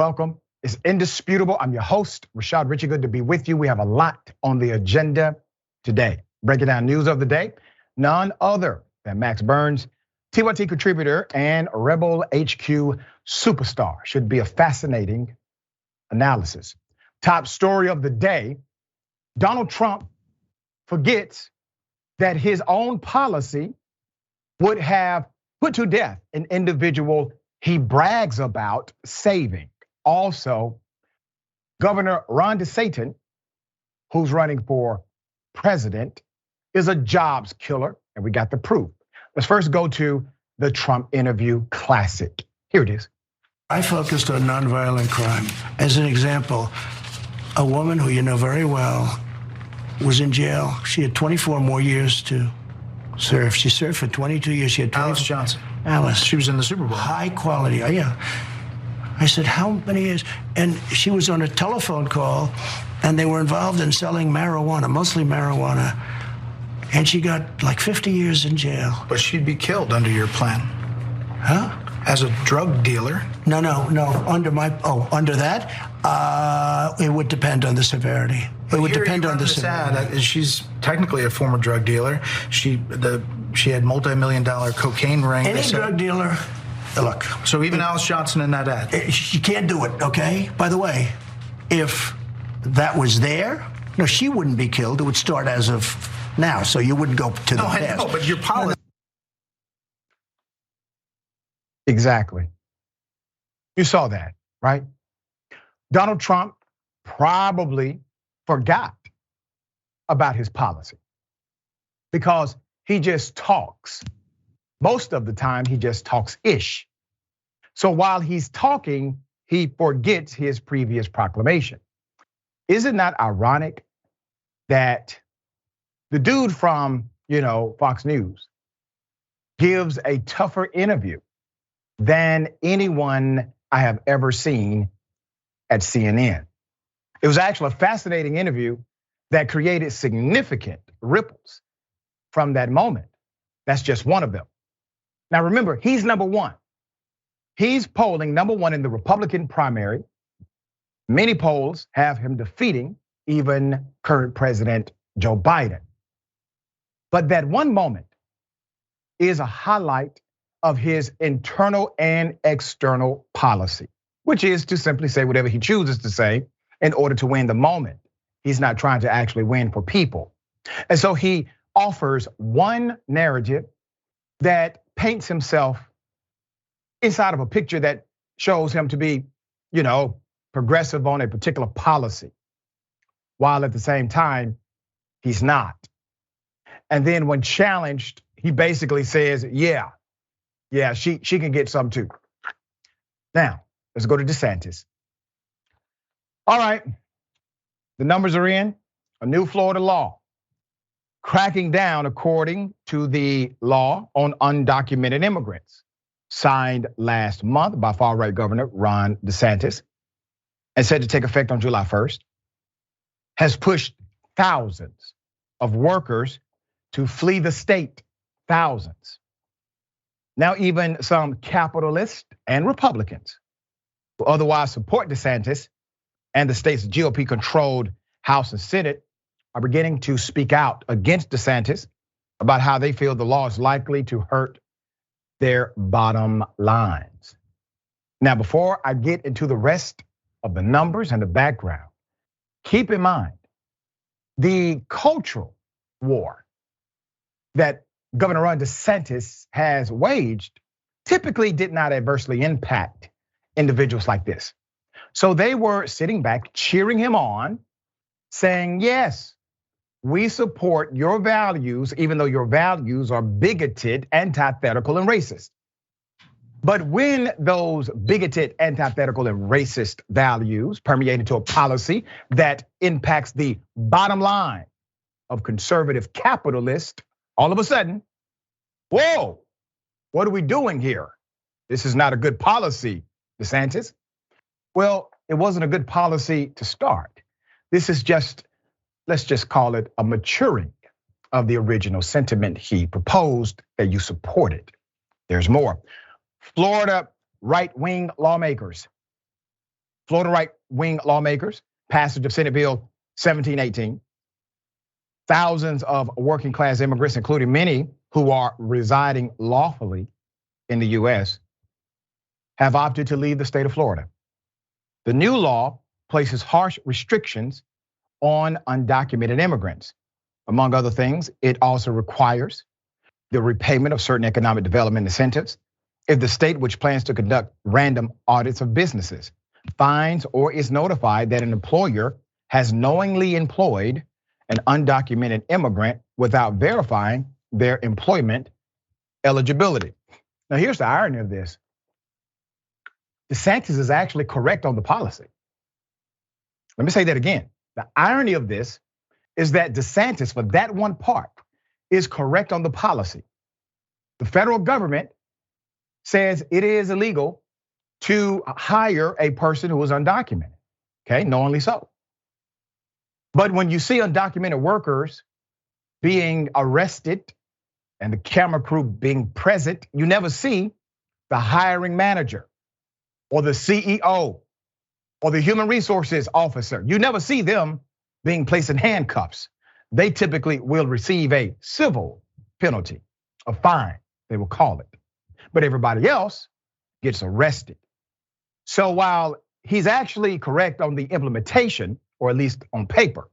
Welcome. It's indisputable. I'm your host, Rashad. Richey, good to be with you. We have a lot on the agenda today. Breaking down news of the day, none other than Max Burns, TYT contributor and Rebel HQ superstar. Should be a fascinating analysis. Top story of the day, Donald Trump forgets that his own policy would have put to death an individual he brags about saving. Also, Governor Ron DeSantis, who's running for president, is a jobs killer, and we got the proof. Let's first go to the Trump interview classic. Here it is. I focused on nonviolent crime. As an example, a woman who you know very well was in jail. She had 24 more years to serve. She served for 22 years. She had 24. Alice Johnson. Alice. She was in the Super Bowl. High quality, yeah. I said, how many years? And she was on a telephone call, and they were involved in selling marijuana, mostly marijuana. And she got like 50 years in jail. But she'd be killed under your plan. Huh? As a drug dealer. No. Under that, it would depend on the severity. It would depend on the severity. She's technically a former drug dealer. She had multi-million-dollar cocaine ring. Any drug dealer, look. So even Alice Johnson in that ad. She can't do it, okay? By the way, if that was there, no, she wouldn't be killed. It would start as of now, so you wouldn't go to the past. I know, but your policy. Exactly. You saw that, right? Donald Trump probably forgot about his policy because he just talks. Most of the time, he just talks-ish. So while he's talking, he forgets his previous proclamation. Is it not ironic that the dude from, Fox News gives a tougher interview than anyone I have ever seen at CNN? It was actually a fascinating interview that created significant ripples from that moment. That's just one of them. Now remember, he's number one. He's polling number one in the Republican primary. Many polls have him defeating even current President Joe Biden. But that one moment is a highlight of his internal and external policy, which is to simply say whatever he chooses to say in order to win the moment. He's not trying to actually win for people. And so he offers one narrative that paints himself inside of a picture that shows him to be, progressive on a particular policy, while at the same time, he's not. And then when challenged, he basically says, yeah, she can get some too. Now, let's go to DeSantis. All right, the numbers are in. A new Florida law cracking down, according to the law on undocumented immigrants, signed last month by far-right Governor Ron DeSantis and said to take effect on July 1st, has pushed thousands of workers to flee the state, thousands. Now even some capitalists and Republicans who otherwise support DeSantis and the state's GOP-controlled House and Senate are beginning to speak out against DeSantis about how they feel the law is likely to hurt their bottom lines. Now, before I get into the rest of the numbers and the background, keep in mind the cultural war that Governor Ron DeSantis has waged typically did not adversely impact individuals like this. So they were sitting back, cheering him on, saying, yes, we support your values, even though your values are bigoted, antithetical, and racist. But when those bigoted, antithetical, and racist values permeate into a policy that impacts the bottom line of conservative capitalists, all of a sudden, whoa, what are we doing here? This is not a good policy, DeSantis. Well, it wasn't a good policy to start. This is just, let's just call it a maturing of the original sentiment he proposed that you supported. There's more. Florida right-wing lawmakers Florida right-wing lawmakers, passage of Senate Bill 1718. Thousands of working class immigrants, including many who are residing lawfully in the US, have opted to leave the state of Florida. The new law places harsh restrictions on undocumented immigrants. Among other things, it also requires the repayment of certain economic development incentives if the state which plans to conduct random audits of businesses finds or is notified that an employer has knowingly employed an undocumented immigrant without verifying their employment eligibility. Now, here's the irony of this. DeSantis is actually correct on the policy. Let me say that again. The irony of this is that DeSantis, for that one part, is correct on the policy. The federal government says it is illegal to hire a person who is undocumented, okay, knowingly so. But when you see undocumented workers being arrested and the camera crew being present, you never see the hiring manager or the CEO or the human resources officer. You never see them being placed in handcuffs. They typically will receive a civil penalty, a fine, they will call it. But everybody else gets arrested. So while he's actually correct on the implementation, or at least on paper,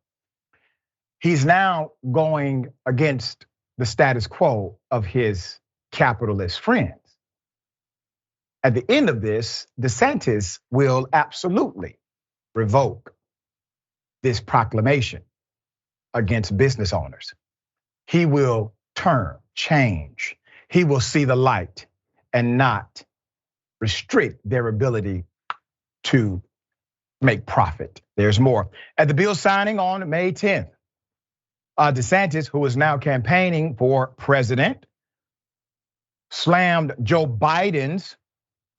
he's now going against the status quo of his capitalist friends. At the end of this, DeSantis will absolutely revoke this proclamation against business owners. He will change. He will see the light and not restrict their ability to make profit. There's more. At the bill signing on May 10th, DeSantis, who is now campaigning for president, slammed Joe Biden's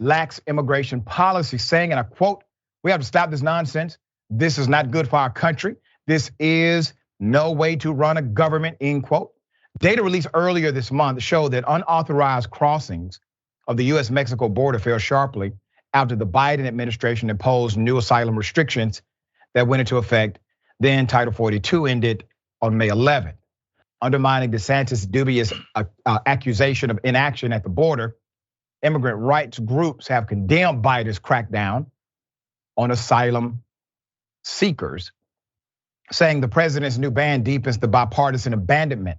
lax immigration policy, saying, and I quote, "We have to stop this nonsense. This is not good for our country. This is no way to run a government," end quote. Data released earlier this month showed that unauthorized crossings of the US-Mexico border fell sharply after the Biden administration imposed new asylum restrictions that went into effect. Then Title 42 ended on May 11th. Undermining DeSantis' dubious accusation of inaction at the border, immigrant rights groups have condemned Biden's crackdown on asylum seekers, saying the president's new ban deepens the bipartisan abandonment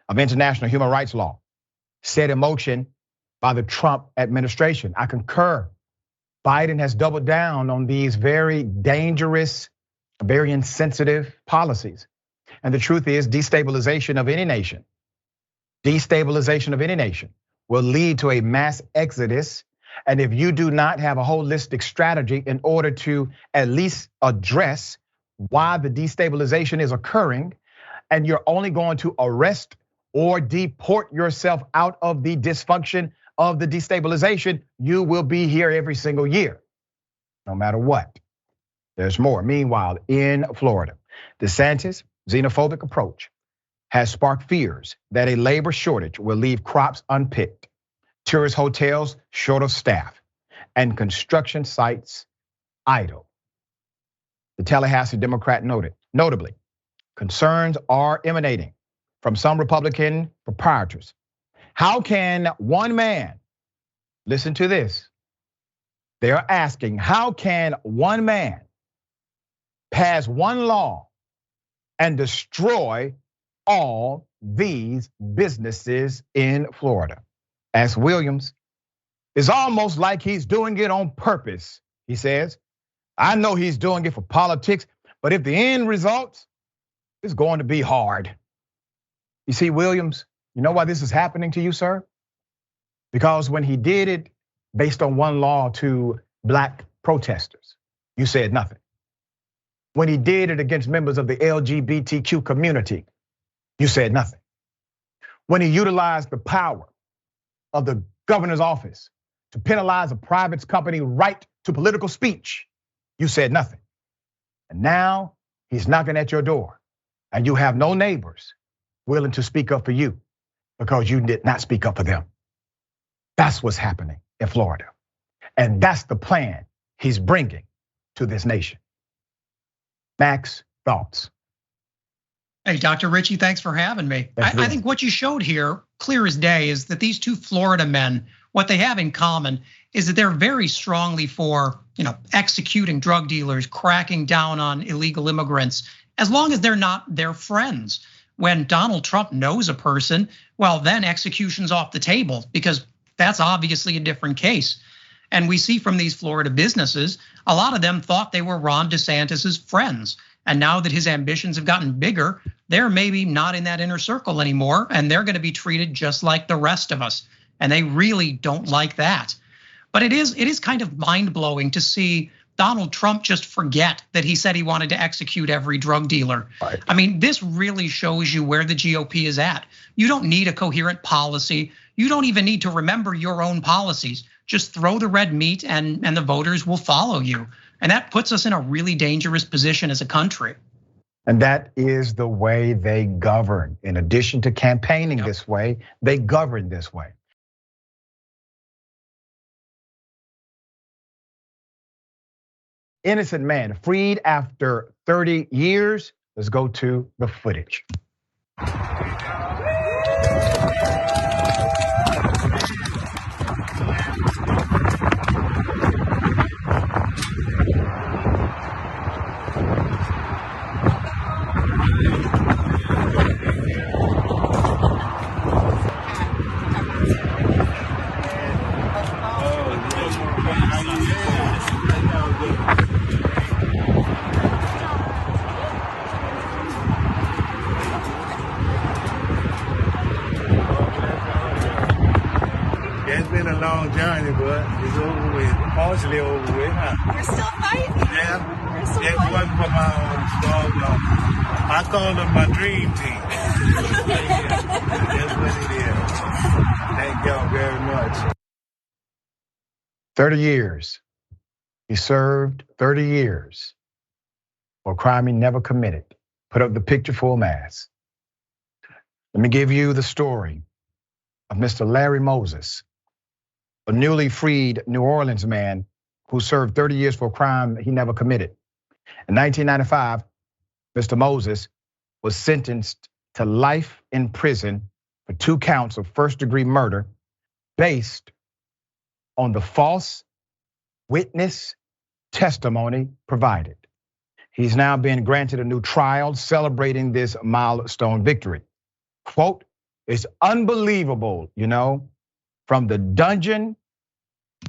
of international human rights law set in motion by the Trump administration. I concur. Biden has doubled down on these very dangerous, very insensitive policies. And the truth is, destabilization of any nation will lead to a mass exodus. And if you do not have a holistic strategy in order to at least address why the destabilization is occurring, and you're only going to arrest or deport yourself out of the dysfunction of the destabilization, you will be here every single year, no matter what. There's more. Meanwhile, in Florida, DeSantis' xenophobic approach has sparked fears that a labor shortage will leave crops unpicked, tourist hotels short of staff, and construction sites idle. The Tallahassee Democrat notably, concerns are emanating from some Republican proprietors. How can one man, listen to this, they are asking, how can one man pass one law and destroy all these businesses in Florida? As Williams, it's almost like he's doing it on purpose, he says. I know he's doing it for politics, but if the end result is going to be hard. You see, Williams, you know why this is happening to you, sir? Because when he did it based on one law to black protesters, you said nothing. When he did it against members of the LGBTQ community, you said nothing. When he utilized the power of the governor's office to penalize a private company right to political speech, you said nothing. And now he's knocking at your door and you have no neighbors willing to speak up for you because you did not speak up for them. That's what's happening in Florida. And that's the plan he's bringing to this nation. Max, thoughts? Hey, Dr. Richey, thanks for having me. I think what you showed here, clear as day, is that these two Florida men, what they have in common is that they're very strongly for, executing drug dealers, cracking down on illegal immigrants, as long as they're not their friends. When Donald Trump knows a person, well, then execution's off the table, because that's obviously a different case. And we see from these Florida businesses, a lot of them thought they were Ron DeSantis's friends. And now that his ambitions have gotten bigger, they're maybe not in that inner circle anymore, and they're gonna be treated just like the rest of us. And they really don't like that. But it is kind of mind-blowing to see Donald Trump just forget that he said he wanted to execute every drug dealer. Right. I mean, this really shows you where the GOP is at. You don't need a coherent policy. You don't even need to remember your own policies. Just throw the red meat and the voters will follow you. And that puts us in a really dangerous position as a country. And that is the way they govern. In addition to campaigning this way, they govern this way. Innocent man freed after 30 years. Let's go to the footage. It's been a long journey, but it's over with. Partially over with, huh? You're still fighting? Yeah. You're still It fighting? wasn't for my own struggle. I call them my dream team. That's what it is. Thank y'all very much. 30 years. He served 30 years for a crime he never committed. Put up the picture full mass. Let me give you the story of Mr. Larry Moses, a newly freed New Orleans man who served 30 years for a crime he never committed. In 1995, Mr. Moses was sentenced to life in prison for 2 counts of first-degree murder based on the false witness testimony provided. He's now been granted a new trial celebrating this milestone victory. Quote, "It's unbelievable, from the dungeon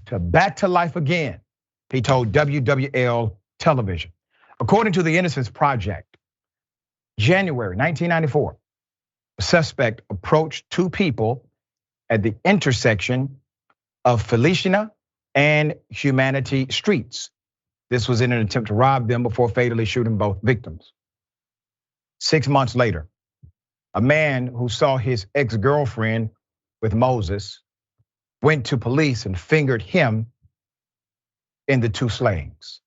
to back to life again," he told WWL television. According to the Innocence Project, January 1994, a suspect approached 2 people at the intersection of Feliciana and Humanity Streets. This was in an attempt to rob them before fatally shooting both victims. 6 months later, a man who saw his ex-girlfriend with Moses went to police and fingered him in the 2 slayings.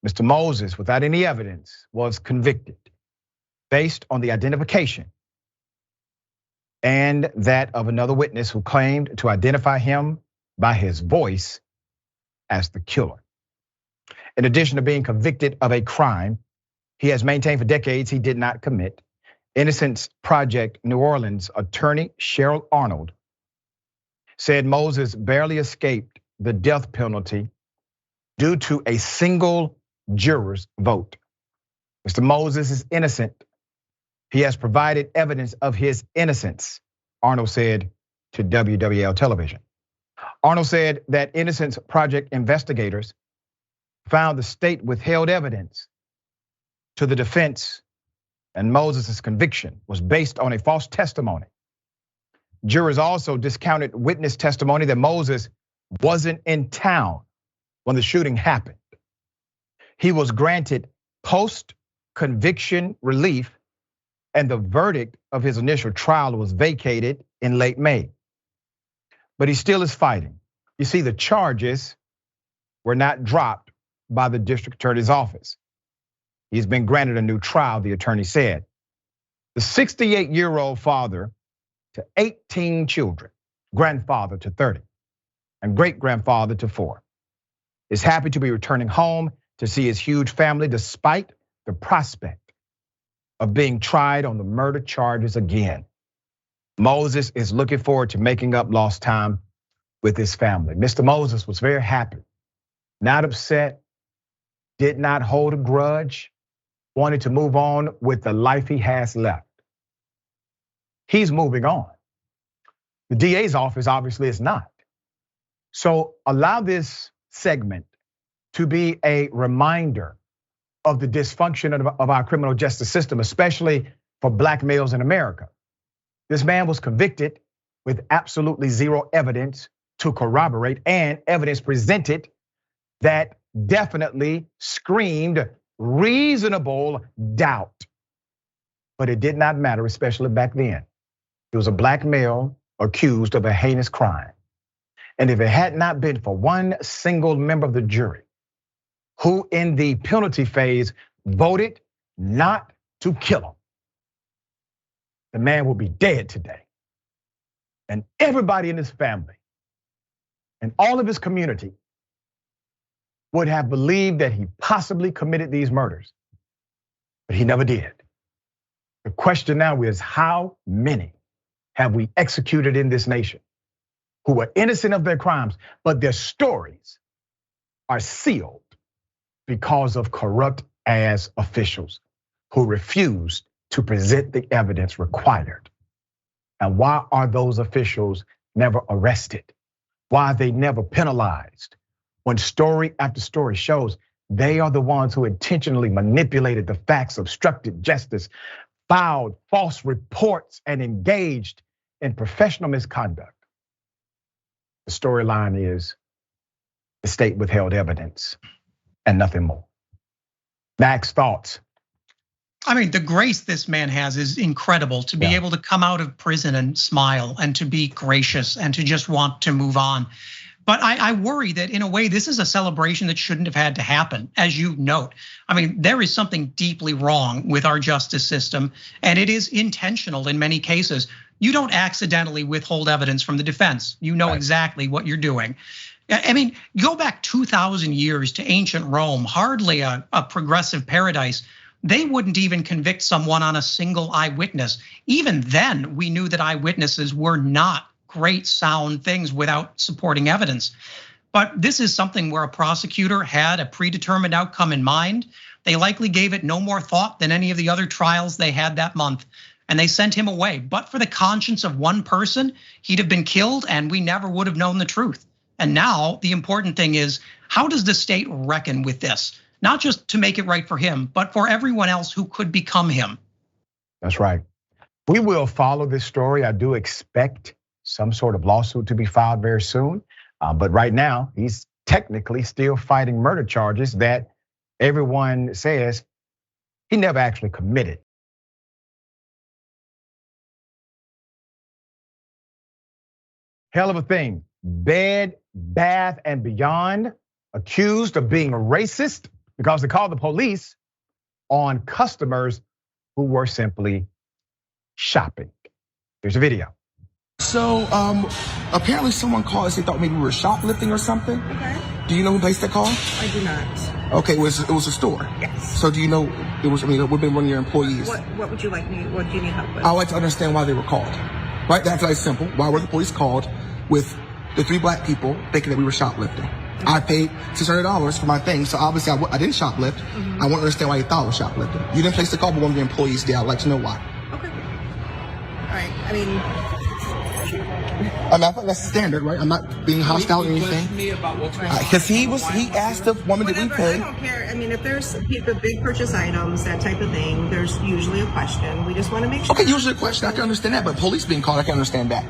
Mr. Moses, without any evidence, was convicted based on the identification and that of another witness who claimed to identify him by his voice as the killer. In addition to being convicted of a crime he has maintained for decades he did not commit, Innocence Project New Orleans attorney Cheryl Arnold said Moses barely escaped the death penalty due to a single juror's vote. Mr. Moses is innocent. He has provided evidence of his innocence, Arnold said to WWL television. Arnold said that Innocence Project investigators found the state withheld evidence to the defense, and Moses' conviction was based on a false testimony. Jurors also discounted witness testimony that Moses wasn't in town when the shooting happened. He was granted post-conviction relief, and the verdict of his initial trial was vacated in late May. But he still is fighting. You see, the charges were not dropped by the district attorney's office. He's been granted a new trial, the attorney said. The 68-year-old father to 18 children, grandfather to 30, and great-grandfather to 4. is happy to be returning home to see his huge family despite the prospect of being tried on the murder charges again. Moses is looking forward to making up lost time with his family. Mr. Moses was very happy, not upset, did not hold a grudge, wanted to move on with the life he has left. He's moving on. The DA's office obviously is not. So allow this segment to be a reminder of the dysfunction of our criminal justice system, especially for black males in America. This man was convicted with absolutely zero evidence to corroborate, and evidence presented that definitely screamed reasonable doubt. But it did not matter, especially back then. It was a black male accused of a heinous crime. And if it had not been for one single member of the jury who in the penalty phase voted not to kill him, the man will be dead today. And everybody in his family and all of his community would have believed that he possibly committed these murders, but he never did. The question now is, how many have we executed in this nation who were innocent of their crimes, but their stories are sealed because of corrupt ass officials who refused to present the evidence required? And why are those officials never arrested? Why are they never penalized? When story after story shows they are the ones who intentionally manipulated the facts, obstructed justice, filed false reports, and engaged in professional misconduct. The storyline is the state withheld evidence and nothing more. Max, thoughts? I mean, the grace this man has is incredible, to be able to come out of prison and smile and to be gracious and to just want to move on. But I worry that in a way, this is a celebration that shouldn't have had to happen, as you note. I mean, there is something deeply wrong with our justice system, and it is intentional in many cases. You don't accidentally withhold evidence from the defense. You know exactly what you're doing. I mean, go back 2,000 years to ancient Rome, hardly a progressive paradise. They wouldn't even convict someone on a single eyewitness. Even then, we knew that eyewitnesses were not great sound things without supporting evidence. But this is something where a prosecutor had a predetermined outcome in mind. They likely gave it no more thought than any of the other trials they had that month, and they sent him away. But for the conscience of one person, he'd have been killed and we never would have known the truth. And now the important thing is, how does the state reckon with this? Not just to make it right for him, but for everyone else who could become him. That's right. We will follow this story. I do expect some sort of lawsuit to be filed very soon. But right now, he's technically still fighting murder charges that everyone says he never actually committed. Hell of a thing. Bed, Bath, and Beyond accused of being racist because they called the police on customers who were simply shopping. Here's a video. So apparently someone called us. They thought maybe we were shoplifting or something. Okay. Do you know who placed that call? I do not. Okay, it was a store. Yes. So do you know it was? I mean, we've been one of your employees. What would you like me? What do you need help with? I would like to understand why they were called. Right, that's very simple. Why were the police called with the 3 black people thinking that we were shoplifting? Okay. I paid $600 for my thing, so obviously I didn't shoplift. Mm-hmm. I want to understand why you thought I was shoplifting. You didn't place the call, but one of the employees did. I'd like to know why. Okay. All right. I mean, I think that's standard, right? I'm not being hostile or anything. Because he asked the woman that we paid. I don't care. I mean, if there's the big purchase items, that type of thing, there's usually a question. We just want to make sure. Okay, usually a question. I can understand that, but police being called, I can understand that.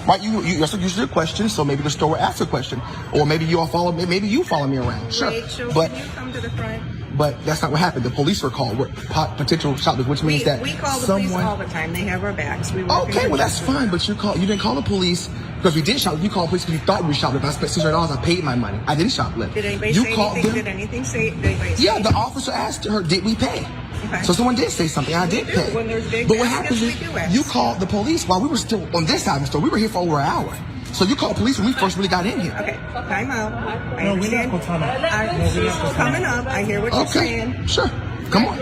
Right? That's usually a question. So maybe the store will ask a question, or maybe you all follow me. Maybe you follow me around. Sure, Rachel, but can you come to the front? But that's not what happened. The police were called. We're potential shoplifters, which means that we call the police all the time. They have our backs. Okay, well that's fine. But you didn't call the police because we did shoplift. You called the police because you thought we were shoplifting. I spent $600. I paid my money. I didn't shoplift. Did anybody say anything? Did anything say? Yeah, the officer asked her, "Did we pay?" Okay. So someone did say something. I did pay. But what happens is you called the police while we were still on this side of the store. We were here for over an hour. So you called police when we first really got in here. Okay, time out. I No, we're understand. not gonna time out. Coming up. I hear what you're saying. Sure. Come on.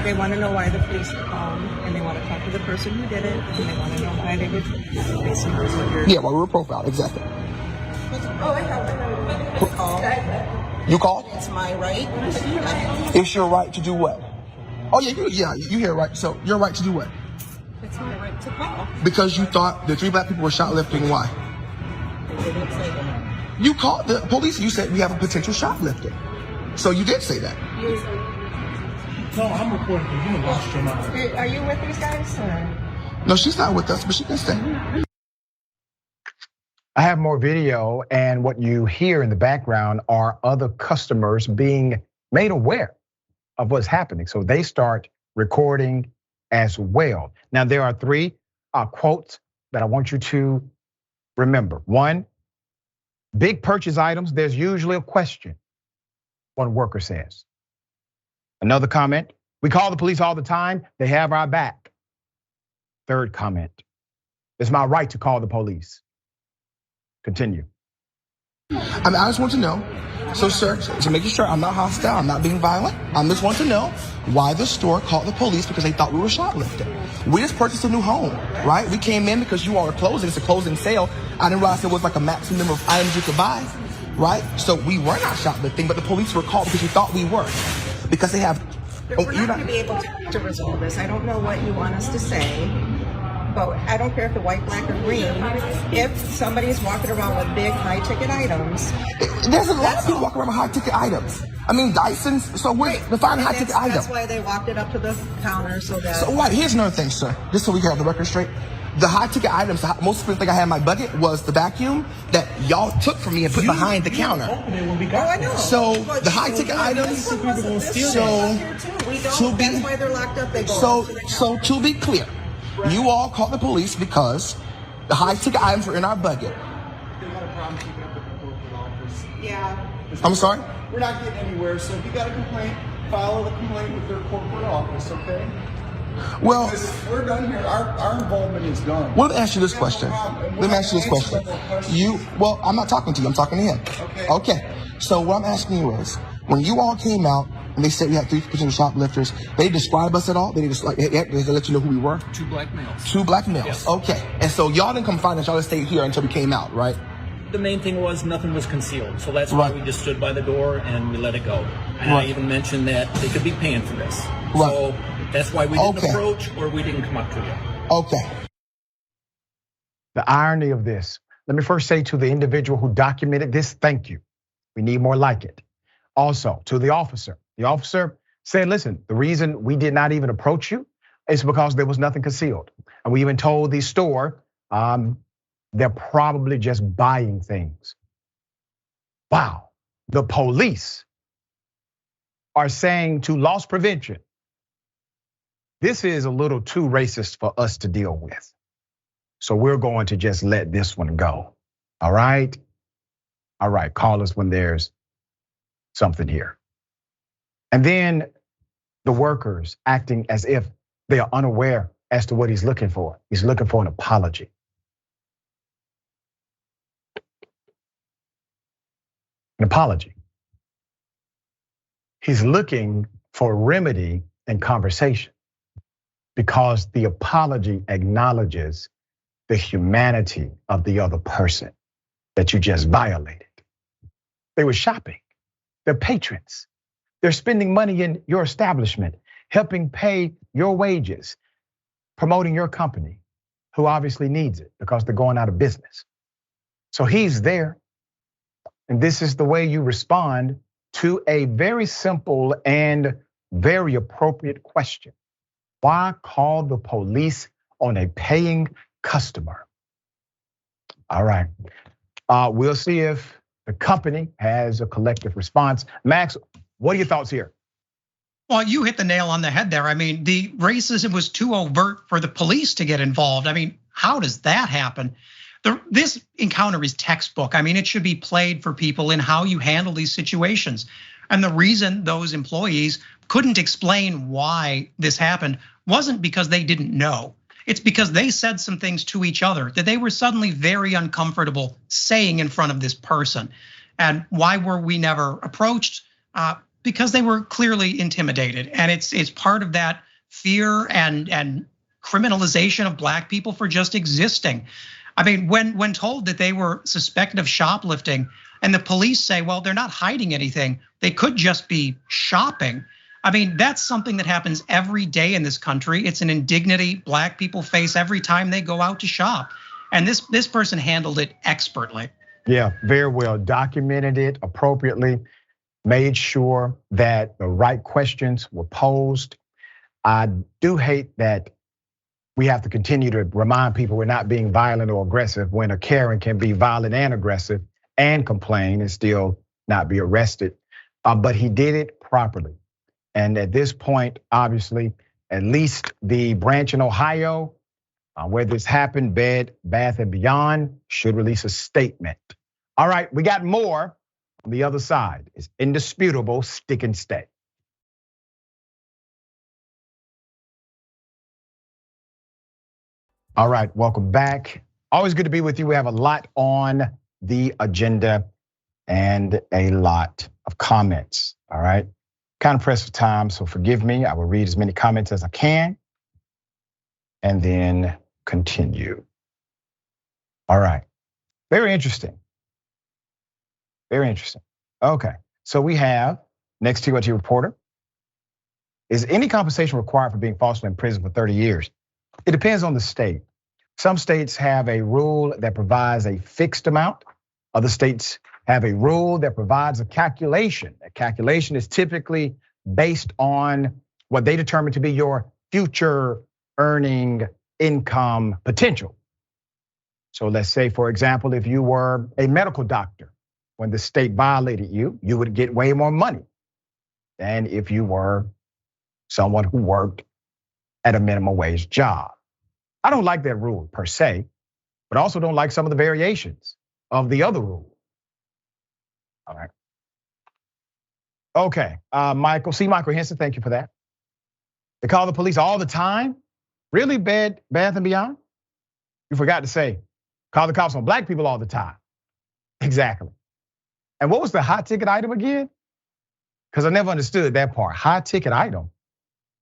They want to know why the police were called, and they want to talk to the person who did it, and they want to know why they were basically what you're. Yeah, while we were profiled, exactly. Oh, I have a call. You called? It's my right. It's your right to do what? Oh yeah, you hear right. So your right to do what? It's my right to call. Because you thought the 3 black people were shoplifting. Why? They didn't say that. You called the police. You said we have a potential shoplifter. So you did say that. No, I'm reporting you. You lost your mind. Are you with these guys? Or? No, she's not with us, but she can stay. I have more video, and what you hear in the background are other customers being made aware of what's happening. So they start recording as well. Now, there are 3 quotes that I want you to remember. 1, big purchase items, there's usually a question, one worker says. Another comment, we call the police all the time, they have our back. 3rd comment, it's my right to call the police. Continue. I just want to know, so sir, to make sure I'm not hostile, I'm not being violent, I just want to know why the store called the police because they thought we were shoplifting. We just purchased a new home, right? We came in because you all are closing, it's a closing sale. I didn't realize there was like a maximum number of items you could buy, right? So we were not shoplifting, but the police were called because you thought we were. Because they have... We're not going to be able to resolve this. I don't know what you want us to say. But I don't care if the white, black, or green. If somebody's walking around with big, high-ticket items, there's a lot of people walking around with high-ticket items. I mean, Dysons. So we're defining high-ticket items. That's why they walked it up to the counter so that. So what? Here's another thing, sir. Just so we can have the record straight. The high-ticket items, the most expensive thing I had in my budget was the vacuum that y'all took from me and put behind the counter. I know. So the high-ticket items. So that's why they're locked up. They go. So to be clear. You all called the police because the high-ticket items were in our budget. They've got a problem keeping up with the corporate office. Yeah. I'm sorry? We're not getting anywhere, so if you got a complaint, file the complaint with their corporate office, okay? Well, because we're done here. Our involvement is done. Well, let me ask you this question. Well, I'm not talking to you. I'm talking to him. Okay. So what I'm asking you is, when you all came out and they said we had 3 potential shoplifters, they describe us at all? They just they let you know who we were? 2 black males. 2 black males. Yes. Okay. And so y'all didn't come find us. Y'all just stayed here until we came out, right? The main thing was nothing was concealed. So that's why we just stood by the door and we let it go. And I even mentioned that they could be paying for this. So that's why we didn't approach or we didn't come up to you. Okay. The irony of this. Let me first say to the individual who documented this, thank you. We need more like it. Also, to the officer said, listen, the reason we did not even approach you is because there was nothing concealed. And we even told the store, they're probably just buying things. Wow, the police are saying to loss prevention, this is a little too racist for us to deal with. So we're going to just let this one go, all right? All right, call us when there's something here. And then the workers acting as if they are unaware as to what he's looking for. He's looking for an apology. An apology. He's looking for remedy and conversation because the apology acknowledges the humanity of the other person that you just violated. They were shopping. They're patrons. They're spending money in your establishment, helping pay your wages, promoting your company, who obviously needs it because they're going out of business. So he's there. And this is the way you respond to a very simple and very appropriate question. Why call the police on a paying customer? All right, we'll see if the company has a collective response. Max, what are your thoughts here? Well, you hit the nail on the head there. I mean, the racism was too overt for the police to get involved. I mean, how does that happen? This encounter is textbook. I mean, it should be played for people in how you handle these situations. And the reason those employees couldn't explain why this happened wasn't because they didn't know. It's because they said some things to each other that they were suddenly very uncomfortable saying in front of this person. And why were we never approached? Because they were clearly intimidated. And it's part of that fear and criminalization of black people for just existing. I mean, when told that they were suspected of shoplifting and the police say, well, they're not hiding anything, they could just be shopping. I mean, that's something that happens every day in this country. It's an indignity black people face every time they go out to shop. And this person handled it expertly. Yeah, very well, documented it appropriately, made sure that the right questions were posed. I do hate that we have to continue to remind people we're not being violent or aggressive when a Karen can be violent and aggressive and complain and still not be arrested. But he did it properly. And at this point, obviously, at least the branch in Ohio where this happened, Bed Bath & Beyond, should release a statement. All right, we got more on the other side. It's indisputable, stick and stay. All right, welcome back. Always good to be with you. We have a lot on the agenda and a lot of comments, all right? Kind of pressed for time, so forgive me. I will read as many comments as I can and then continue. All right, very interesting. Very interesting. Okay, so we have, next TYT reporter, is any compensation required for being falsely imprisoned for 30 years? It depends on the state. Some states have a rule that provides a fixed amount. Other states have a rule that provides a calculation. A calculation is typically based on what they determine to be your future earning income potential. So let's say, for example, if you were a medical doctor, when the state violated you, you would get way more money than if you were someone who worked at a minimum wage job. I don't like that rule per se, but also don't like some of the variations of the other rule. All right. Okay, Michael Henson, thank you for that. They call the police all the time? Really, Bed Bath & Beyond? You forgot to say, call the cops on black people all the time. Exactly. And what was the high ticket item again? Because I never understood that part. High ticket item?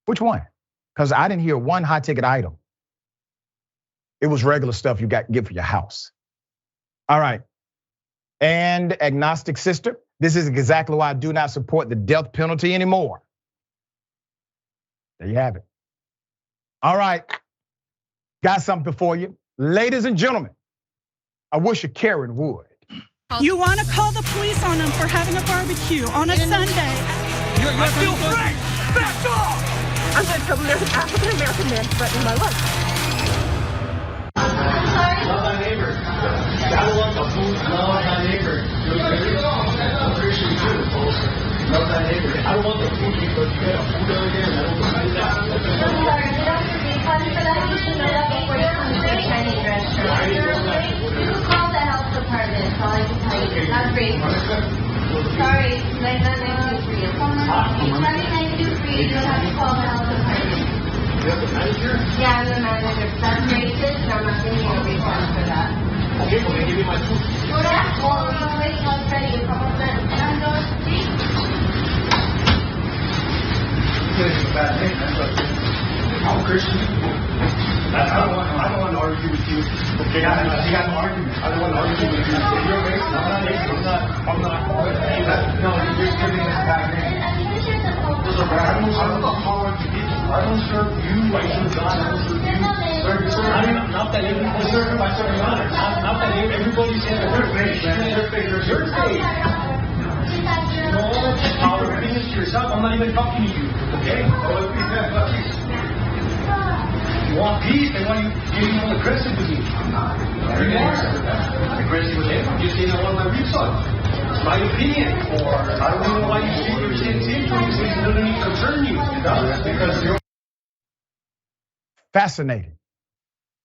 Which one? Because I didn't hear one high ticket item. It was regular stuff you got to get for your house. All right. And agnostic sister, this is exactly why I do not support the death penalty anymore. There you have it. All right. Got something for you. Ladies and gentlemen, I wish a Karen would. You want to call the police on them for having a barbecue on a Sunday. I feel free. Back off. I'm going to tell them there's an African-American man threatening my life. Love thy neighbor. I want the food. Love thy neighbor. I'm Christian too. Love thy neighbor. I don't want the food because you get a food over there and I don't want to do that. I'm sorry, you don't have to refund for that. You should know that before you come to the Chinese restaurant. You call the health department. That's all I can tell you. Not free. Sorry, 9992 for you. 9992 for you. You don't have to call the health department. You have the manager? Yeah, I'm the manager. That's racist, and I'm not giving you a refund for that. Okay, well then give me my food. Well, that's all. We're waiting outside you a couple cents. And I'm going to see. You're getting a bad name, man, but I'm Christian. I don't want to argue with you. Okay, you got no argument. I don't want to argue with you. If you're racist, I'm not. No, you're just giving me a bad name. I don't know how hard to get. I don't serve you, I serve God, I don't serve you. Not that everybody serve I serve God. Not that everybody says their faith, your faith. No, power of business to yourself. I'm not even talking to you. Okay? You want peace, they want you want aggressive with me. I'm not. You are aggressive with him. I'm just saying I want my refund. It's my opinion, or I don't know why you say you're saying it doesn't even concern you. It does, because you're fascinating.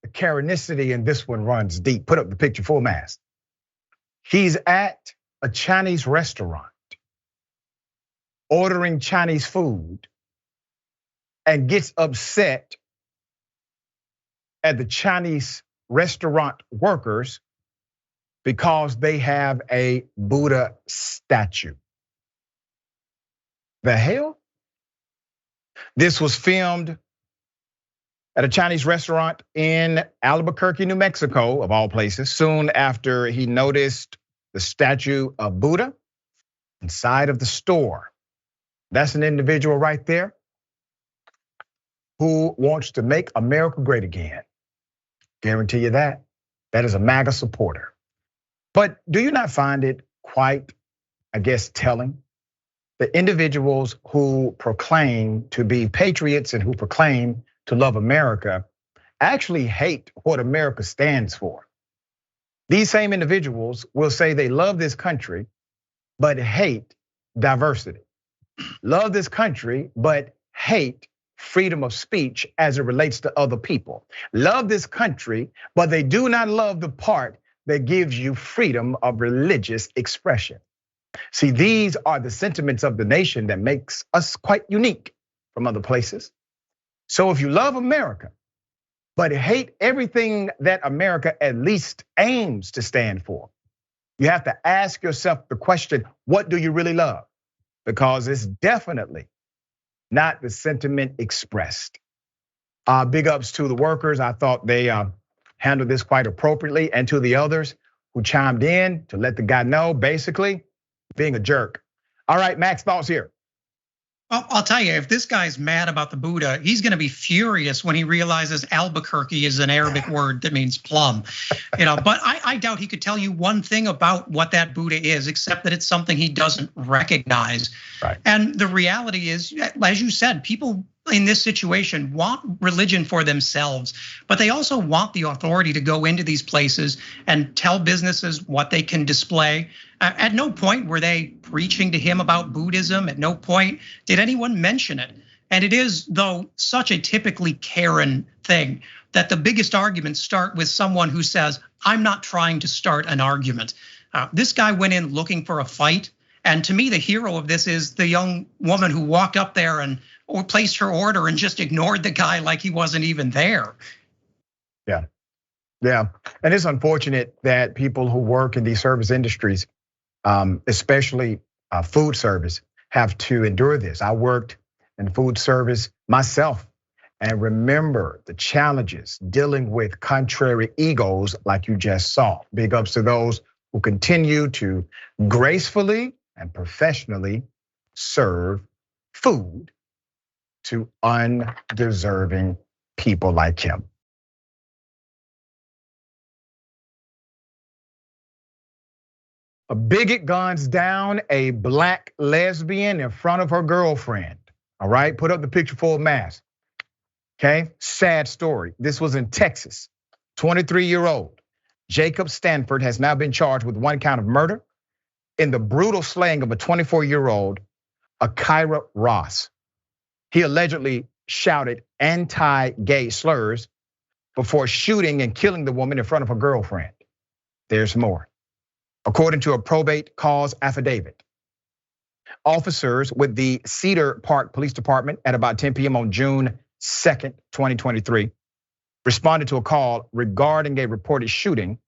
The Karenicity in this one runs deep. Put up the picture full mast. He's at a Chinese restaurant ordering Chinese food and gets upset at the Chinese restaurant workers because they have a Buddha statue. The hell? This was filmed at a Chinese restaurant in Albuquerque, New Mexico, of all places, soon after he noticed the statue of Buddha inside of the store. That's an individual right there who wants to make America great again. Guarantee you that. That is a MAGA supporter. But do you not find it quite, I guess, telling? The individuals who proclaim to be patriots and who proclaim to love America actually hate what America stands for. These same individuals will say they love this country, but hate diversity. Love this country, but hate freedom of speech as it relates to other people. Love this country, but they do not love the part that gives you freedom of religious expression. See, these are the sentiments of the nation that makes us quite unique from other places. So if you love America, but hate everything that America at least aims to stand for, you have to ask yourself the question, what do you really love? Because it's definitely not the sentiment expressed. Big ups to the workers. I thought they handled this quite appropriately, and to the others who chimed in to let the guy know, basically, being a jerk. All right, Max, thoughts here. Well, I'll tell you, if this guy's mad about the Buddha, he's gonna be furious when he realizes Albuquerque is an Arabic word that means plum. But I doubt he could tell you one thing about what that Buddha is, except that it's something he doesn't recognize. Right. And the reality is, as you said, people in this situation want religion for themselves, but they also want the authority to go into these places and tell businesses what they can display. At no point were they preaching to him about Buddhism. At no point did anyone mention it. And it is, though, such a typically Karen thing that the biggest arguments start with someone who says, I'm not trying to start an argument. This guy went in looking for a fight. And to me, the hero of this is the young woman who walked up there and placed her order and just ignored the guy like he wasn't even there. Yeah, and it's unfortunate that people who work in these service industries, especially food service, have to endure this. I worked in food service myself and remember the challenges dealing with contrary egos like you just saw. Big ups to those who continue to gracefully and professionally serve food to undeserving people like him. A bigot guns down a black lesbian in front of her girlfriend. All right, put up the picture full mask. Okay, sad story. This was in Texas. 23-year-old Jacob Stanford has now been charged with 1 count of murder in the brutal slaying of a 24-year-old, Akira Ross. He allegedly shouted anti-gay slurs before shooting and killing the woman in front of her girlfriend. There's more. According to a probate cause affidavit, officers with the Cedar Park Police Department at about 10 p.m. on June 2nd, 2023, responded to a call regarding a reported shooting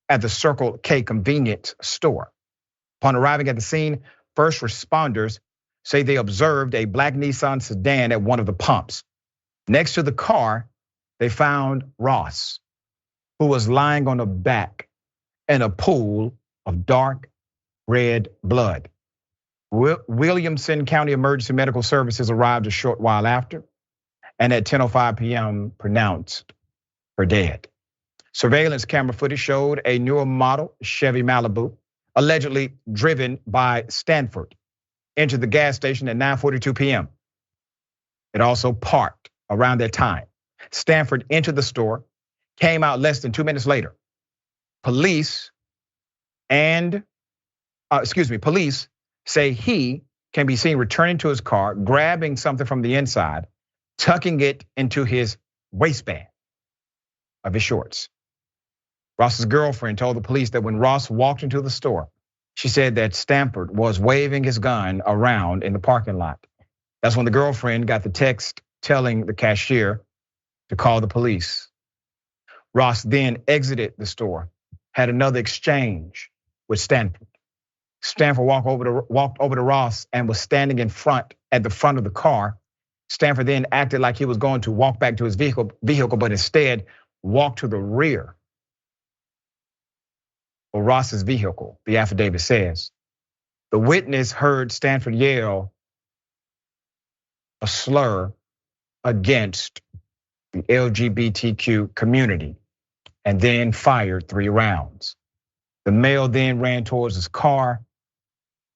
at the Circle K convenience store. Upon arriving at the scene, first responders say they observed a black Nissan sedan at one of the pumps. Next to the car, they found Ross, who was lying on the back in a pool of dark red blood. Williamson County Emergency Medical Services arrived a short while after, and at 10:05 p.m. pronounced her dead. Surveillance camera footage showed a newer model Chevy Malibu, allegedly driven by Stanford, into the gas station at 9:42 p.m. It also parked around that time. Stanford entered the store, came out less than 2 minutes later. Police say he can be seen returning to his car, grabbing something from the inside, tucking it into his waistband of his shorts. Ross's girlfriend told the police that when Ross walked into the store, she said that Stanford was waving his gun around in the parking lot. That's when the girlfriend got the text telling the cashier to call the police. Ross then exited the store, had another exchange with Stanford. Stanford walked over to Ross and was standing at the front of the car. Stanford then acted like he was going to walk back to his vehicle, but instead walked to the rear of Ross's vehicle, the affidavit says. The witness heard Stanford yell a slur against the LGBTQ community and then fired 3 rounds. The male then ran towards his car,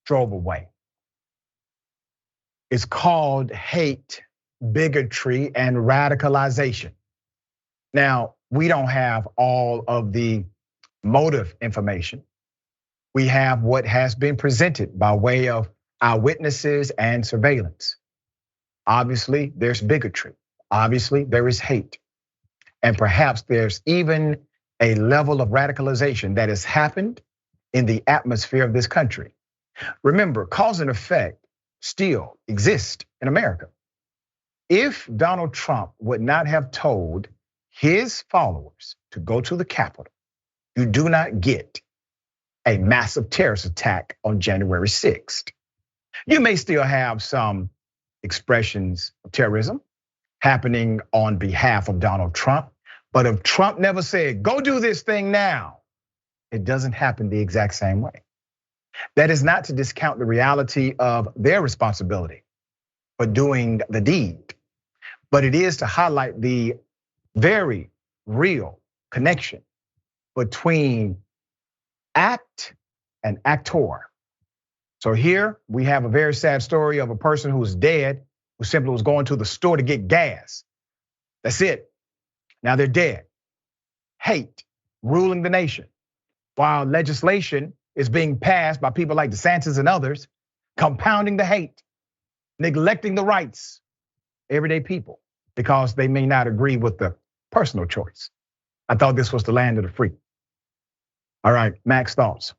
drove away. It's called hate, bigotry, and radicalization. Now, we don't have all of the motive information. We have what has been presented by way of eyewitnesses and surveillance. Obviously, there's bigotry. Obviously, there is hate. And perhaps there's even a level of radicalization that has happened in the atmosphere of this country. Remember, cause and effect still exist in America. If Donald Trump would not have told his followers to go to the Capitol, you do not get a massive terrorist attack on January 6th. You may still have some expressions of terrorism happening on behalf of Donald Trump, but if Trump never said, go do this thing now, it doesn't happen the exact same way. That is not to discount the reality of their responsibility for doing the deed, but it is to highlight the very real connection between act and actor. So here we have a very sad story of a person who's dead, who simply was going to the store to get gas. That's it. Now they're dead. Hate ruling the nation, while legislation is being passed by people like DeSantis and others, compounding the hate, neglecting the rights of everyday people because they may not agree with the personal choice. I thought this was the land of the free. All right, Max, thoughts?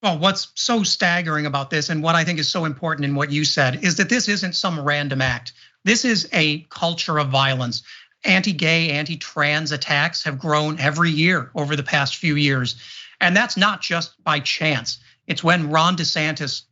Well, what's so staggering about this and what I think is so important in what you said is that this isn't some random act. This is a culture of violence. Anti-gay, anti-trans attacks have grown every year over the past few years. And that's not just by chance. It's when Ron DeSantis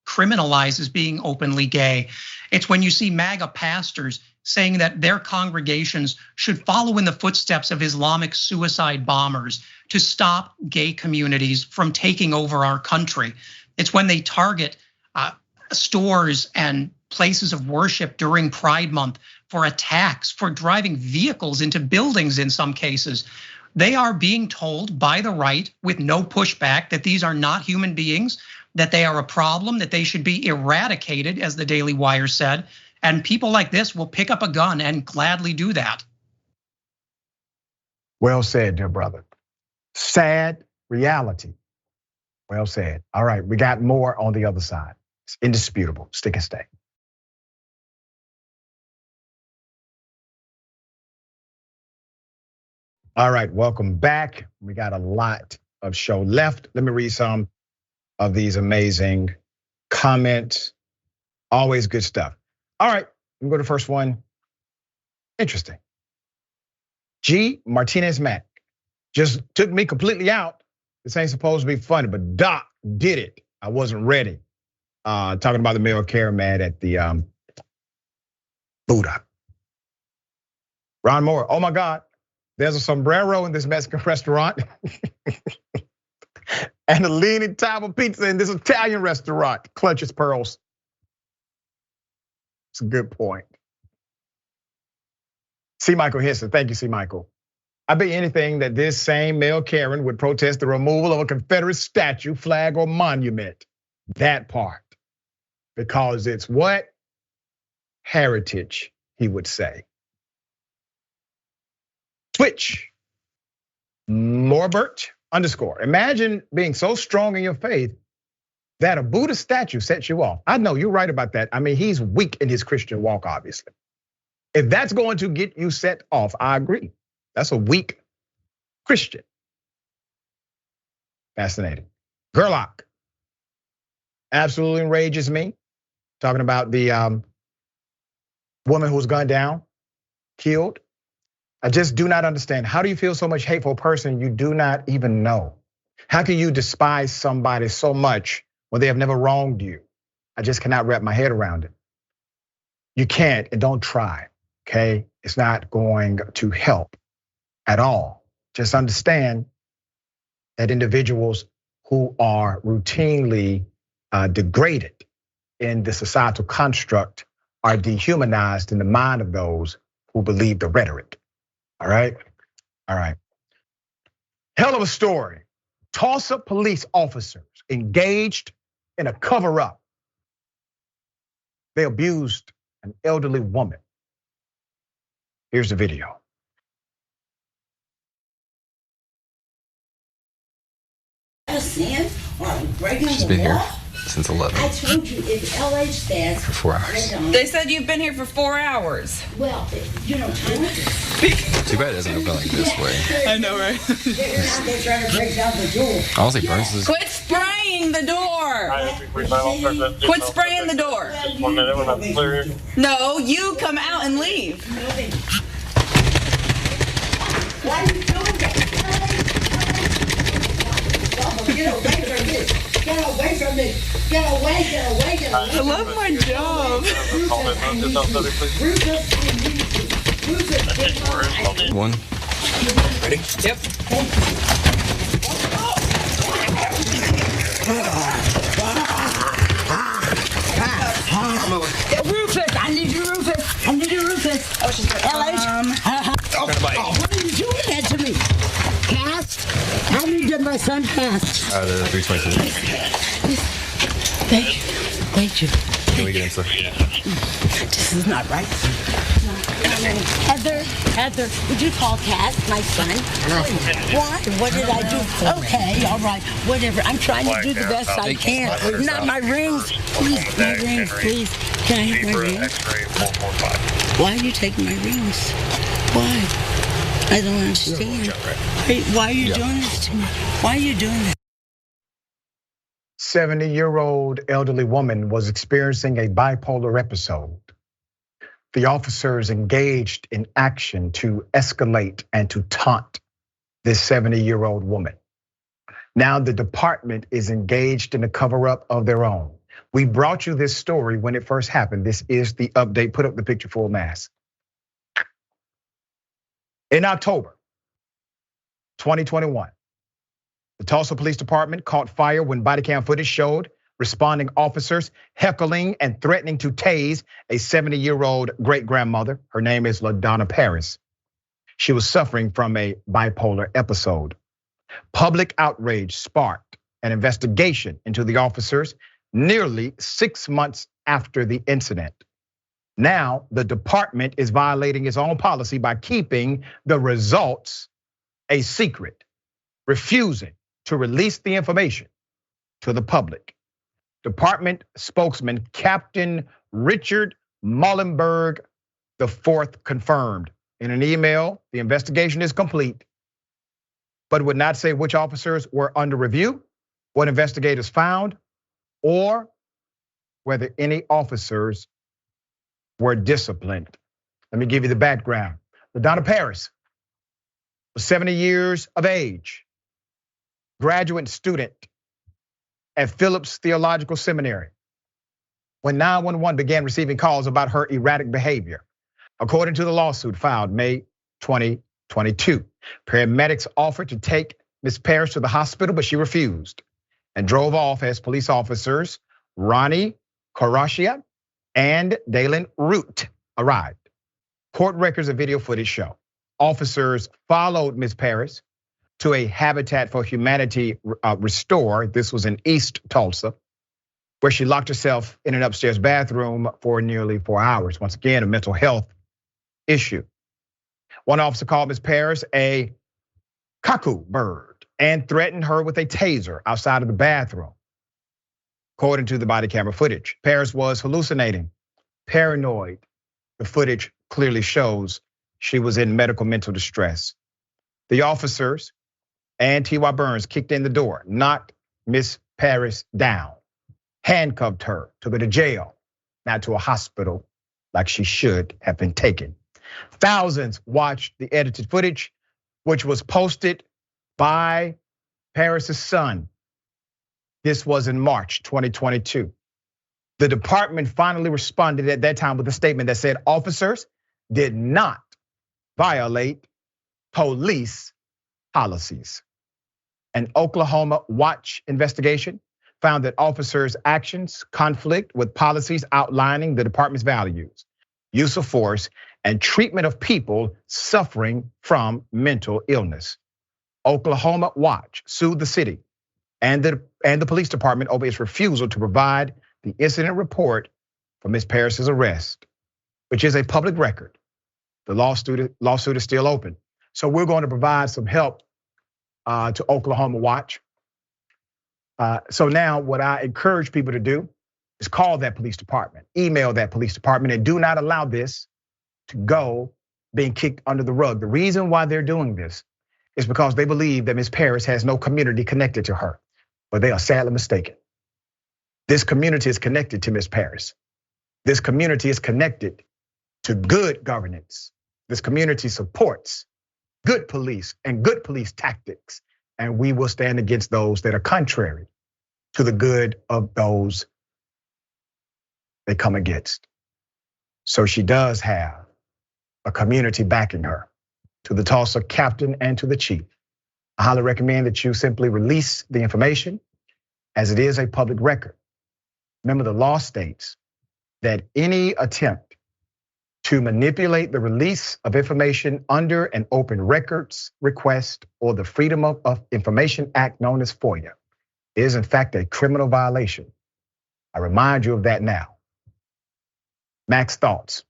criminalizes being openly gay. It's when you see MAGA pastors saying that their congregations should follow in the footsteps of Islamic suicide bombers to stop gay communities from taking over our country. It's when they target stores and places of worship during Pride Month for attacks, for driving vehicles into buildings in some cases. They are being told by the right with no pushback that these are not human beings, that they are a problem, that they should be eradicated, as the Daily Wire said. And people like this will pick up a gun and gladly do that. Well said, dear brother. Sad reality. Well said. All right, we got more on the other side. It's indisputable. Stick and stay. All right, welcome back. We got a lot of show left. Let me read some of these amazing comments. Always good stuff. All right, let me go to the first one. Interesting. G. Martinez Mac just took me completely out. This ain't supposed to be funny, but Doc did it. I wasn't ready. Talking about the mail care man at the Buddha. Ron Moore, oh my God. There's a sombrero in this Mexican restaurant and a leaning type of pizza in this Italian restaurant. Clutches pearls. It's a good point. C. Michael Henson, thank you, C. Michael. I bet anything that this same male Karen would protest the removal of a Confederate statue, flag, or monument. That part. Because it's what? Heritage, he would say. Twitch, Morbert _ imagine being so strong in your faith that a Buddha statue sets you off. I know you're right about that. I mean, he's weak in his Christian walk, obviously. If that's going to get you set off, I agree. That's a weak Christian. Fascinating. Gerlach, absolutely enrages me. Talking about the woman who was gunned down, killed. I just do not understand. How do you feel so much hateful person you do not even know? How can you despise somebody so much when they have never wronged you? I just cannot wrap my head around it. You can't, and don't try, okay? It's not going to help at all. Just understand that individuals who are routinely degraded in the societal construct are dehumanized in the mind of those who believe the rhetoric. All right. Hell of a story. Tulsa police officers engaged in a cover-up. They abused an elderly woman. Here's the video. She's been here since 11. I told you if LH stands for 4 hours. They said you've been here for 4 hours. Well, you know, Too bad it doesn't open like this way. I know, right? They're trying to break down the door. Honestly, Burns is. Quit spraying the door. Quit spraying the door. No, you come out and leave. Why are you doing that? Get away from me. Get away from me. Get away, get away, get away. I love my job. One. Ready? Yep. Rufus, I need you, Rufus. I need you, Rufus. Oh, she's LH. What are you doing that to me? Cast? How many did my son cast? The 322. Thank you. Thank you. Can we get in, sir? This is not right. Heather, would you call Cass, my son? Why? What did I do? Okay, all right, whatever. I'm trying to do the best I can. Not my rings. Please, my rings, please. Can I have my rings? Why are you taking my rings? Why? I don't understand. Why are you doing this to me? Why are you doing that? 70-year-old elderly woman was experiencing a bipolar episode. The officers engaged in action to escalate and to taunt this 70-year-old woman. Now the department is engaged in a cover-up of their own. We brought you this story when it first happened. This is the update. Put up the picture full mass. In October 2021, the Tulsa Police Department caught fire when body cam footage showed responding officers heckling and threatening to tase a 70-year-old great-grandmother. Her name is LaDonna Paris. She was suffering from a bipolar episode. Public outrage sparked an investigation into the officers nearly 6 months after the incident. Now, the department is violating its own policy by keeping the results a secret, refusing to release the information to the public. Department spokesman Captain Richard Mullenberg IV confirmed in an email the investigation is complete, but would not say which officers were under review, what investigators found, or whether any officers were disciplined. Let me give you the background. LaDonna Paris was 70 years of age, graduate student at Phillips Theological Seminary when 911 began receiving calls about her erratic behavior. According to the lawsuit filed May 2022, paramedics offered to take Ms. Paris to the hospital, but she refused and drove off as police officers Ronnie Karashia and Dalen Root arrived. Court records and video footage show officers followed Ms. Paris to a Habitat for Humanity restore. This was in East Tulsa, where she locked herself in an upstairs bathroom for nearly 4 hours. Once again, a mental health issue. One officer called Ms. Paris a cuckoo bird and threatened her with a taser outside of the bathroom. According to the body camera footage, Paris was hallucinating, paranoid. The footage clearly shows she was in medical mental distress. The officers and T.Y. Burns kicked in the door, knocked Miss Paris down, handcuffed her, took her to jail, not to a hospital like she should have been taken. Thousands watched the edited footage, which was posted by Paris's son. This was in March 2022. The department finally responded at that time with a statement that said officers did not violate police policies. An Oklahoma Watch investigation found that officers' actions conflict with policies outlining the department's values, use of force, and treatment of people suffering from mental illness. Oklahoma Watch sued the city and the police department over its refusal to provide the incident report for Ms. Paris's arrest, which is a public record. The lawsuit is still open. So we're going to provide some help to Oklahoma Watch. So now what I encourage people to do is call that police department, email that police department, and do not allow this to go being kicked under the rug. The reason why they're doing this is because they believe that Ms. Paris has no community connected to her, but they are sadly mistaken. This community is connected to Ms. Paris. This community is connected to good governance. This community supports good police and good police tactics. And we will stand against those that are contrary to the good of those they come against. So she does have a community backing her. To the Tulsa captain and to the chief, I highly recommend that you simply release the information as it is a public record. Remember, the law states that any attempt to manipulate the release of information under an open records request or the Freedom of Information Act known as FOIA is in fact a criminal violation. I remind you of that now. Max, thoughts?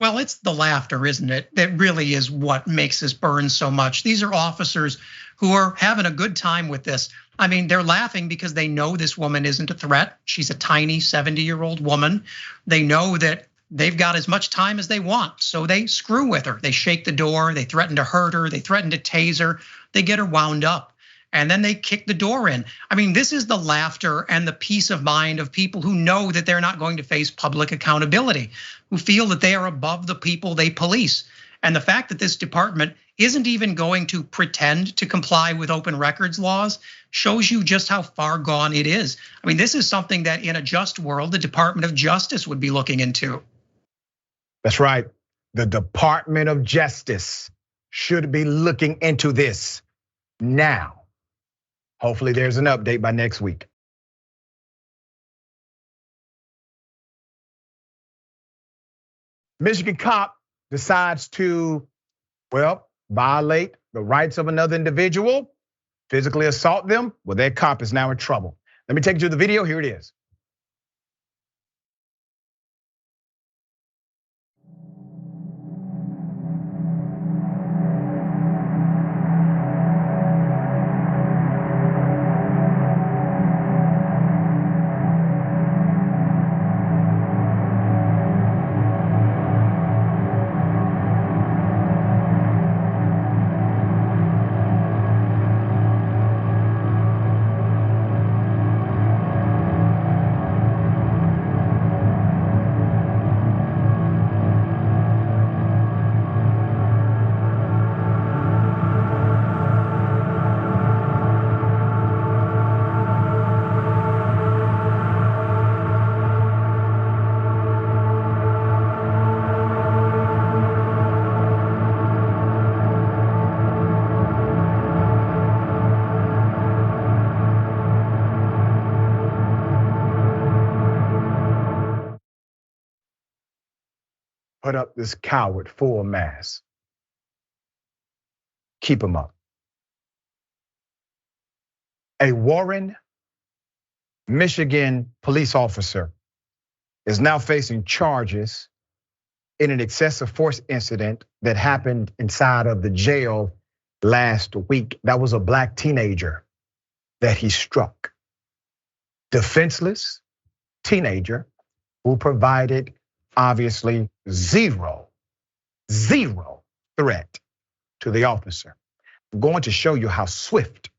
Well, it's the laughter, isn't it? That really is what makes this burn so much. These are officers who are having a good time with this. I mean, they're laughing because they know this woman isn't a threat. She's a tiny 70-year-old woman. They know that they've got as much time as they want, so they screw with her. They shake the door, they threaten to hurt her, they threaten to tase her, they get her wound up, and then they kick the door in. I mean, this is the laughter and the peace of mind of people who know that they're not going to face public accountability, who feel that they are above the people they police. And the fact that this department isn't even going to pretend to comply with open records laws shows you just how far gone it is. I mean, this is something that in a just world, the Department of Justice would be looking into. That's right. The Department of Justice should be looking into this now. Hopefully there's an update by next week. Michigan cop decides to, well, violate the rights of another individual, physically assault them. Well, that cop is now in trouble. Let me take you to the video. Here it is. Put up this coward full mask. Keep him up. A Warren, Michigan police officer is now facing charges in an excessive force incident that happened inside of the jail last week. That was a black teenager that he struck. Defenseless teenager who provided obviously zero threat to the officer. I'm going to show you how swift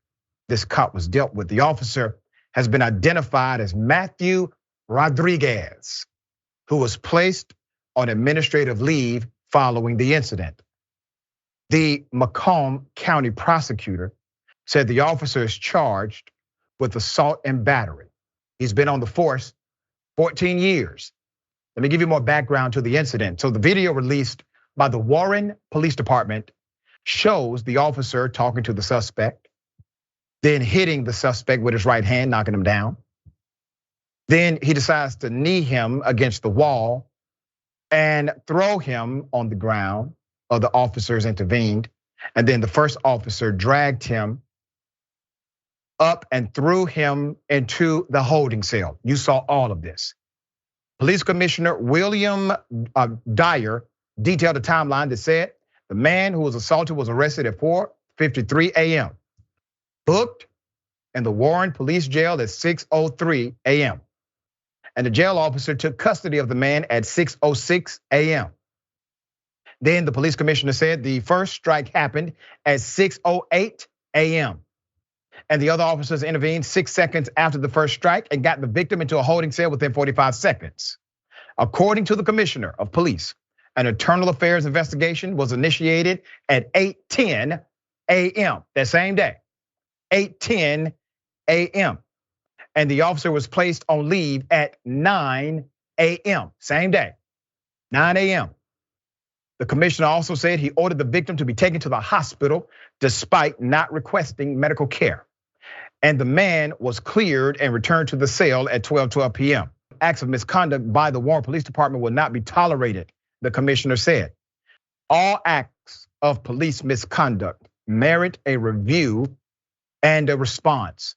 this cop was dealt with. The officer has been identified as Matthew Rodriguez, who was placed on administrative leave following the incident. The Macomb County prosecutor said the officer is charged with assault and battery. He's been on the force 14 years. Let me give you more background to the incident. So the video released by the Warren Police Department shows the officer talking to the suspect, then hitting the suspect with his right hand, knocking him down. Then he decides to knee him against the wall and throw him on the ground. Other officers intervened. And then the first officer dragged him up and threw him into the holding cell. You saw all of this. Police Commissioner William Dyer detailed a timeline that said the man who was assaulted was arrested at 4:53 a.m., booked in the Warren Police Jail at 6:03 a.m. And the jail officer took custody of the man at 6:06 a.m. Then the police commissioner said the first strike happened at 6:08 a.m. And the other officers intervened 6 seconds after the first strike and got the victim into a holding cell within 45 seconds. According to the commissioner of police, an internal affairs investigation was initiated at 8:10 a.m. that same day, 8:10 a.m. And the officer was placed on leave at 9 a.m. same day, 9 a.m. The commissioner also said he ordered the victim to be taken to the hospital despite not requesting medical care. And the man was cleared and returned to the cell at 12:12 p.m. Acts of misconduct by the Warren Police Department will not be tolerated, the commissioner said. All acts of police misconduct merit a review and a response,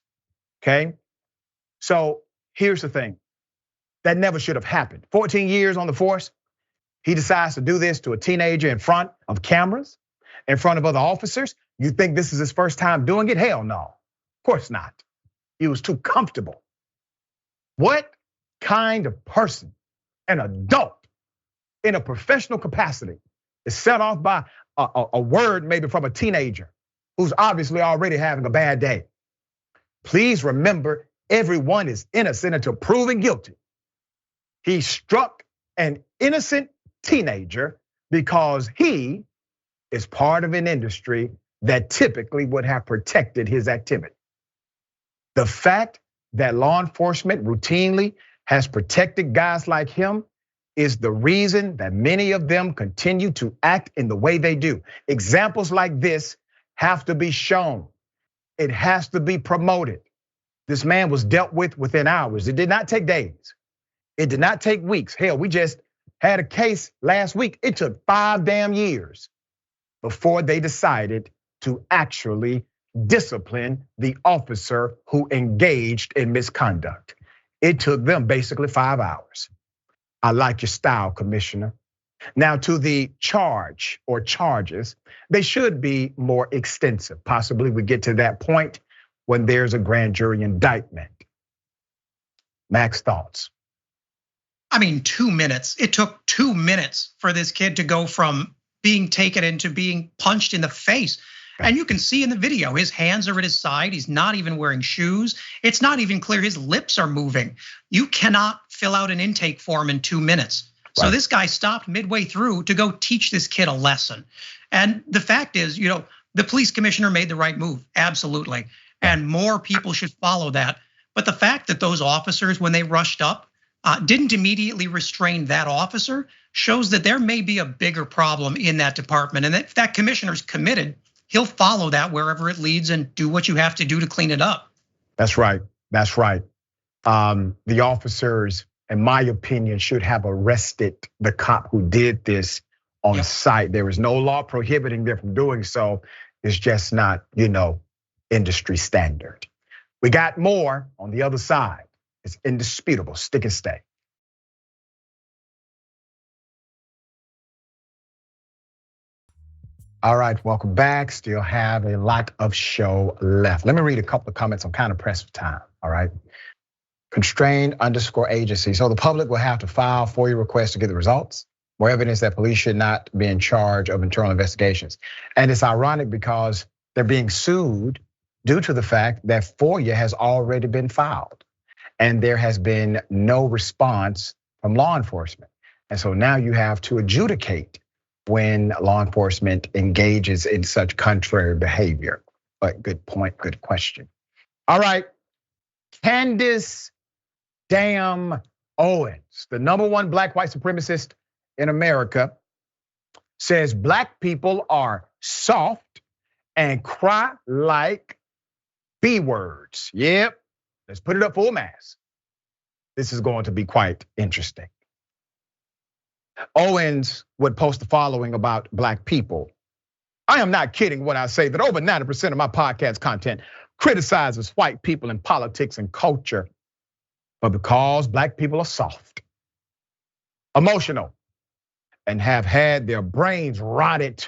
okay? So here's the thing, that never should have happened. 14 years on the force, he decides to do this to a teenager in front of cameras, in front of other officers. You think this is his first time doing it? Hell no, of course not. He was too comfortable. What kind of person, an adult in a professional capacity, is set off by a word maybe from a teenager who's obviously already having a bad day? Please remember, everyone is innocent until proven guilty. He struck an innocent teenager because he is part of an industry that typically would have protected his activity. The fact that law enforcement routinely has protected guys like him is the reason that many of them continue to act in the way they do. Examples like this have to be shown. It has to be promoted. This man was dealt with within hours. It did not take days. It did not take weeks. Hell, we just had a case last week. It took 5 damn years before they decided to actually discipline the officer who engaged in misconduct. It took them basically 5 hours. I like your style, Commissioner. Now to the charge or charges, they should be more extensive. Possibly we get to that point when there's a grand jury indictment. Max, thoughts? I mean, 2 minutes. It took 2 minutes for this kid to go from being taken into being punched in the face. And you can see in the video, his hands are at his side. He's not even wearing shoes. It's not even clear his lips are moving. You cannot fill out an intake form in 2 minutes. So this guy stopped midway through to go teach this kid a lesson. And the fact is, the police commissioner made the right move, absolutely. And more people should follow that. But the fact that those officers, when they rushed up, didn't immediately restrain that officer shows that there may be a bigger problem in that department. And if that commissioner's committed, he'll follow that wherever it leads and do what you have to do to clean it up. That's right, that's right. The officers, in my opinion, should have arrested the cop who did this on site. There is no law prohibiting them from doing so. It's just not, industry standard. We got more on the other side. It's indisputable, stick and stay. All right, welcome back. Still have a lot of show left. Let me read a couple of comments. I'm kind of pressed for time, all right? Constrained_agency. So the public will have to file FOIA requests to get the results. More evidence that police should not be in charge of internal investigations. And it's ironic because they're being sued due to the fact that FOIA has already been filed. And there has been no response from law enforcement. And so now you have to adjudicate when law enforcement engages in such contrary behavior. But good point, good question. All right, Candace damn Owens, the #1 black white supremacist in America, says black people are soft and cry like B words. Yep, let's put it up full mass. This is going to be quite interesting. Owens would post the following about black people. I am not kidding when I say that over 90% of my podcast content criticizes white people in politics and culture, but because black people are soft, emotional, and have had their brains rotted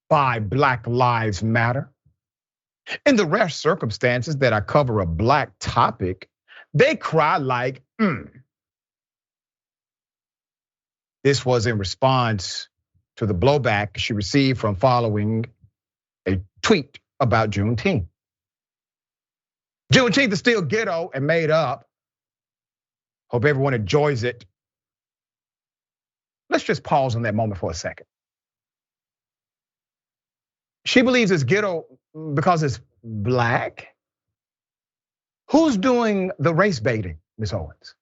by Black Lives Matter. In the rare circumstances that I cover a black topic, they cry like, This was in response to the blowback she received from following a tweet about Juneteenth. Juneteenth is still ghetto and made up. Hope everyone enjoys it. Let's just pause on that moment for a second. She believes it's ghetto because it's black. Who's doing the race baiting, Ms. Owens?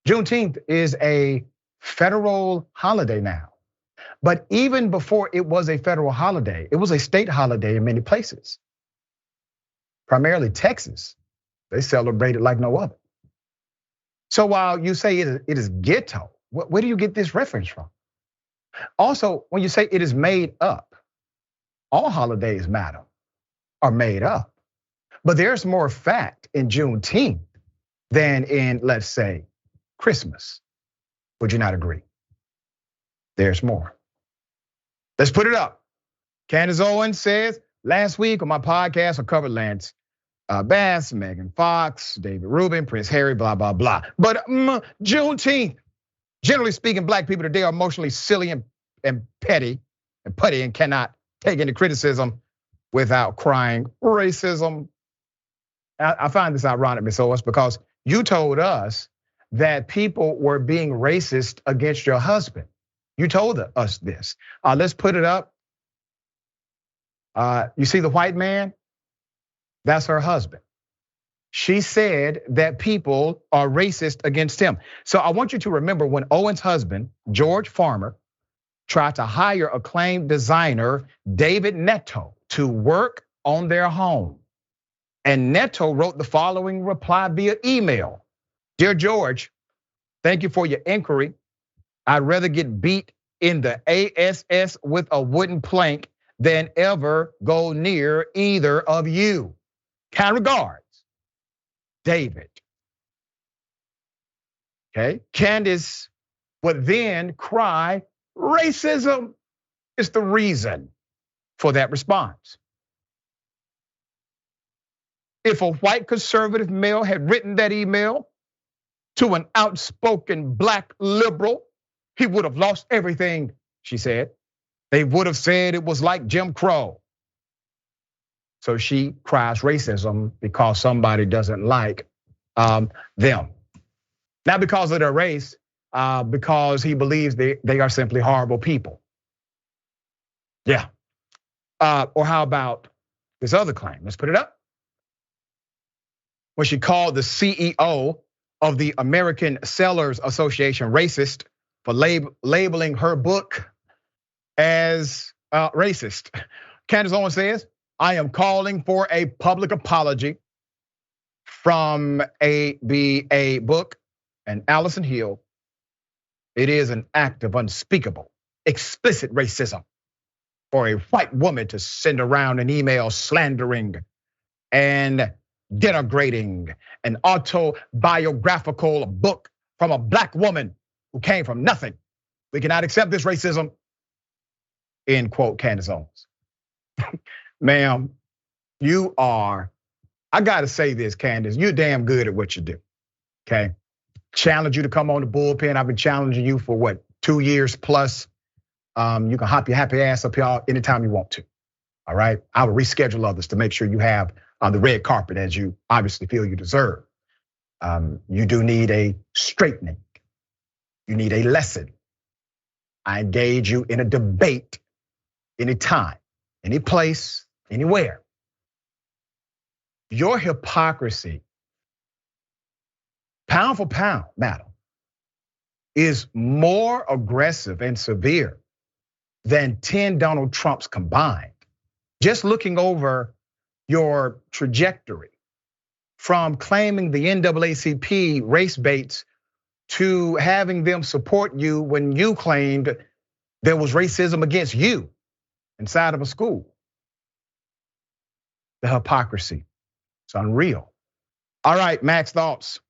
Juneteenth is a federal holiday now. But even before it was a federal holiday, it was a state holiday in many places. Primarily Texas, they celebrate it like no other. So while you say it is ghetto, where do you get this reference from? Also, when you say it is made up, all holidays matter, are made up. But there's more fact in Juneteenth than in, let's say, Christmas. Would you not agree? There's more. Let's put it up. Candace Owens says, last week on my podcast, I covered Lance Bass, Megan Fox, David Rubin, Prince Harry, blah, blah, blah. But Juneteenth, generally speaking, black people today are emotionally silly and petty and putty and cannot take any criticism without crying racism. I find this ironic, Ms. Owens, because you told us that people were being racist against your husband. You told us this. Let's put it up. You see the white man? That's her husband. She said that people are racist against him. So I want you to remember when Owen's husband, George Farmer, tried to hire acclaimed designer David Netto to work on their home. And Netto wrote the following reply via email. Dear George, thank you for your inquiry. I'd rather get beat in the ASS with a wooden plank than ever go near either of you. Kind regards, David. Okay, Candace would then cry, racism is the reason for that response. If a white conservative male had written that email to an outspoken black liberal, he would have lost everything, she said. They would have said it was like Jim Crow. So she cries racism because somebody doesn't like them. Not because of their race, because he believes they are simply horrible people. Yeah. Or how about this other claim? Let's put it up. When she called the CEO of the American Sellers Association racist for labeling her book as racist. Candace Owens says, I am calling for a public apology from ABA Book and Allison Hill. It is an act of unspeakable, explicit racism for a white woman to send around an email slandering and denigrating an autobiographical book from a black woman who came from nothing. We cannot accept this racism. End quote, Candace Owens. Ma'am, you are, I gotta say this, Candace, you're damn good at what you do, okay? Challenge you to come on the bullpen. I've been challenging you for what, 2 years plus. You can hop your happy ass up here anytime you want to, all right? I will reschedule others to make sure you have the red carpet as you obviously feel you deserve. You do need a straightening. You need a lesson. I engage you in a debate anytime, any place, anywhere. Your hypocrisy, pound for pound, madam, is more aggressive and severe than 10 Donald Trumps combined. Just looking over your trajectory from claiming the NAACP race baits to having them support you when you claimed there was racism against you inside of a school. The hypocrisy, it's unreal. All right, Max, thoughts?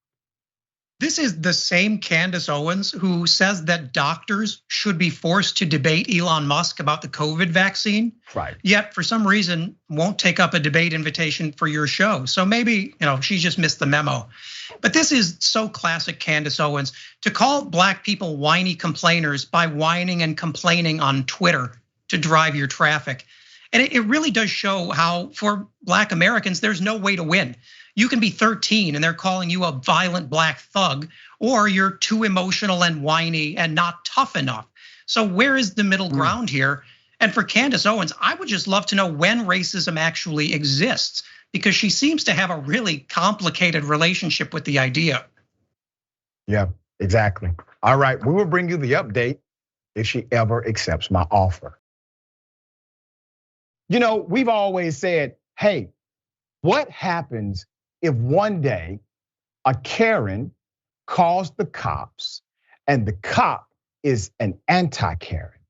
This is the same Candace Owens who says that doctors should be forced to debate Elon Musk about the COVID vaccine. Right. Yet for some reason won't take up a debate invitation for your show. So maybe, she just missed the memo. But this is so classic Candace Owens to call black people whiny complainers by whining and complaining on Twitter to drive your traffic. And it really does show how for black Americans, there's no way to win. You can be 13 and they're calling you a violent black thug, or you're too emotional and whiny and not tough enough. So where is the middle ground here? And for Candace Owens, I would just love to know when racism actually exists, because she seems to have a really complicated relationship with the idea. Yeah, exactly. All right, we will bring you the update if she ever accepts my offer. We've always said, hey, what happens if one day a Karen calls the cops and the cop is an anti-Karen?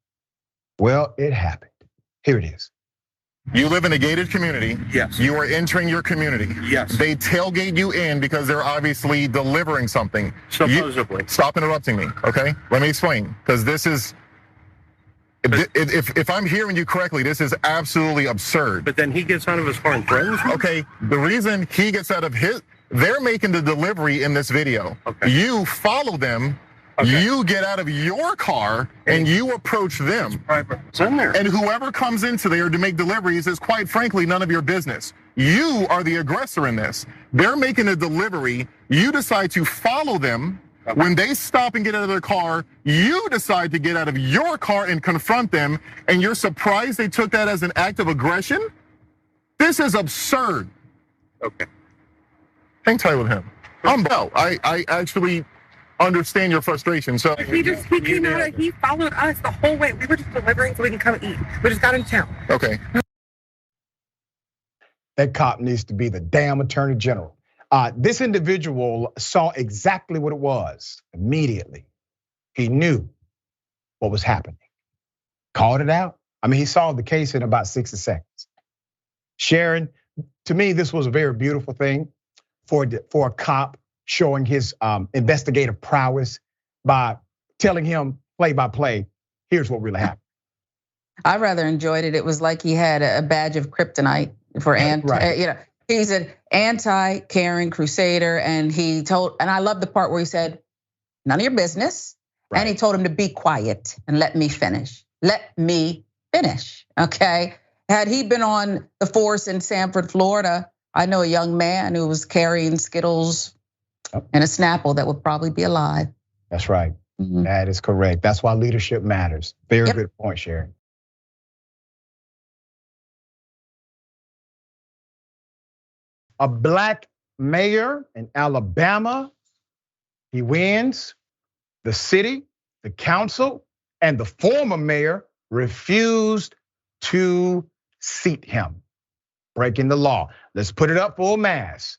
Well, it happened. Here it is. You live in a gated community. Yes. You are entering your community. Yes. They tailgate you in because they're obviously delivering something. Supposedly. Stop interrupting me, okay? Let me explain, because this is, if I'm hearing you correctly, this is absolutely absurd. But then he gets out of his car and threatens me? Okay, the reason he gets out of they're making the delivery in this video. Okay. You follow them. Okay. You get out of your car and you approach them. It's in there. And whoever comes into there to make deliveries is quite frankly none of your business. You are the aggressor in this. They're making a delivery. You decide to follow them. Okay. When they stop and get out of their car, you decide to get out of your car and confront them. And you're surprised they took that as an act of aggression? This is absurd. Okay. Hang tight with him. I actually understand your frustration. So he came out. He followed us the whole way. We were just delivering so we can come eat. We just got in town. Okay. That cop needs to be the damn attorney general. This individual saw exactly what it was immediately. He knew what was happening. Called it out. He saw the case in about 60 seconds. Sharon, to me, this was a very beautiful thing for a cop showing his investigative prowess by telling him play by play, here's what really happened. I rather enjoyed it. It was like he had a badge of kryptonite for right. He's an anti-Karen crusader, and I love the part where he said, none of your business. Right. And he told him to be quiet and let me finish. Let me finish, okay? Had he been on the force in Sanford, Florida, I know a young man who was carrying Skittles and a Snapple that would probably be alive. That's right. Mm-hmm. That is correct. That's why leadership matters. Very good point, Sharon. A black mayor in Alabama, he wins. The city, the council, and the former mayor refused to seat him, breaking the law. Let's put it up full mass.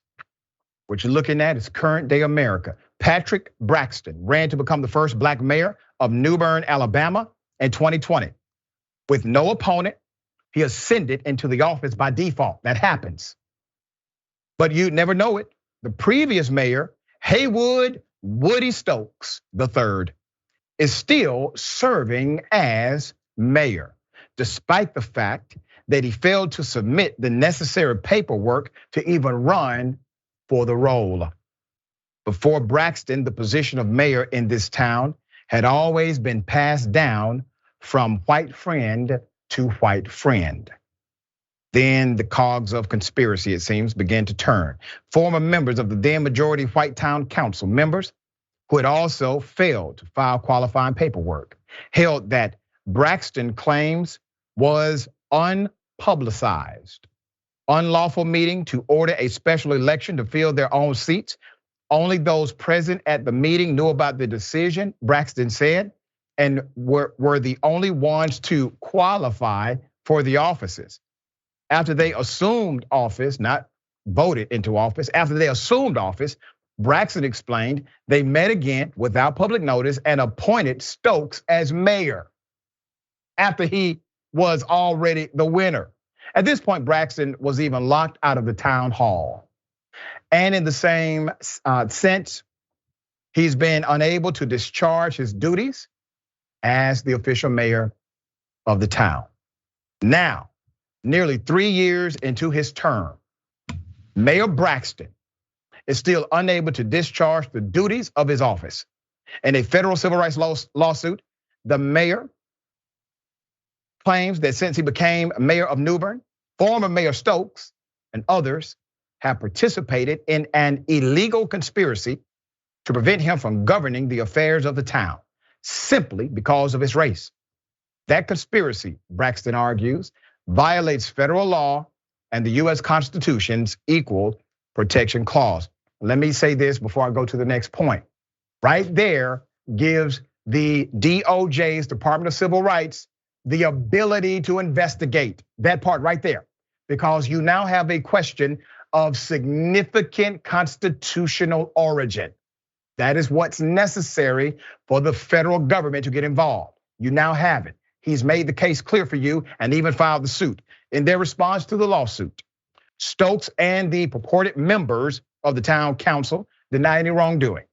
What you're looking at is current day America. Patrick Braxton ran to become the first black mayor of Newbern, Alabama in 2020. With no opponent, he ascended into the office by default. That happens. But you never know it. The previous mayor, Haywood Woody Stokes III, is still serving as mayor, despite the fact that he failed to submit the necessary paperwork to even run for the role. Before Braxton, the position of mayor in this town had always been passed down from white friend to white friend. Then the cogs of conspiracy, it seems, began to turn. Former members of the then majority white town council members who had also failed to file qualifying paperwork, held that Braxton claims was unpublicized. Unlawful meeting to order a special election to fill their own seats. Only those present at the meeting knew about the decision, Braxton said, and were the only ones to qualify for the offices. After they assumed office, not voted into office, after they assumed office, Braxton explained they met again without public notice and appointed Stokes as mayor after he was already the winner. At this point, Braxton was even locked out of the town hall. And in the same sense, he's been unable to discharge his duties as the official mayor of the town. Now, nearly 3 years into his term, Mayor Braxton is still unable to discharge the duties of his office. In a federal civil rights lawsuit, the mayor claims that since he became mayor of Newbern, former Mayor Stokes and others have participated in an illegal conspiracy to prevent him from governing the affairs of the town simply because of his race. That conspiracy, Braxton argues, violates federal law and the US Constitution's Equal Protection Clause. Let me say this before I go to the next point. Right there gives the DOJ's Department of Civil Rights the ability to investigate that part right there, because you now have a question of significant constitutional origin. That is what's necessary for the federal government to get involved. You now have it. He's made the case clear for you and even filed the suit. In their response to the lawsuit, Stokes and the purported members of the town council deny any wrongdoing.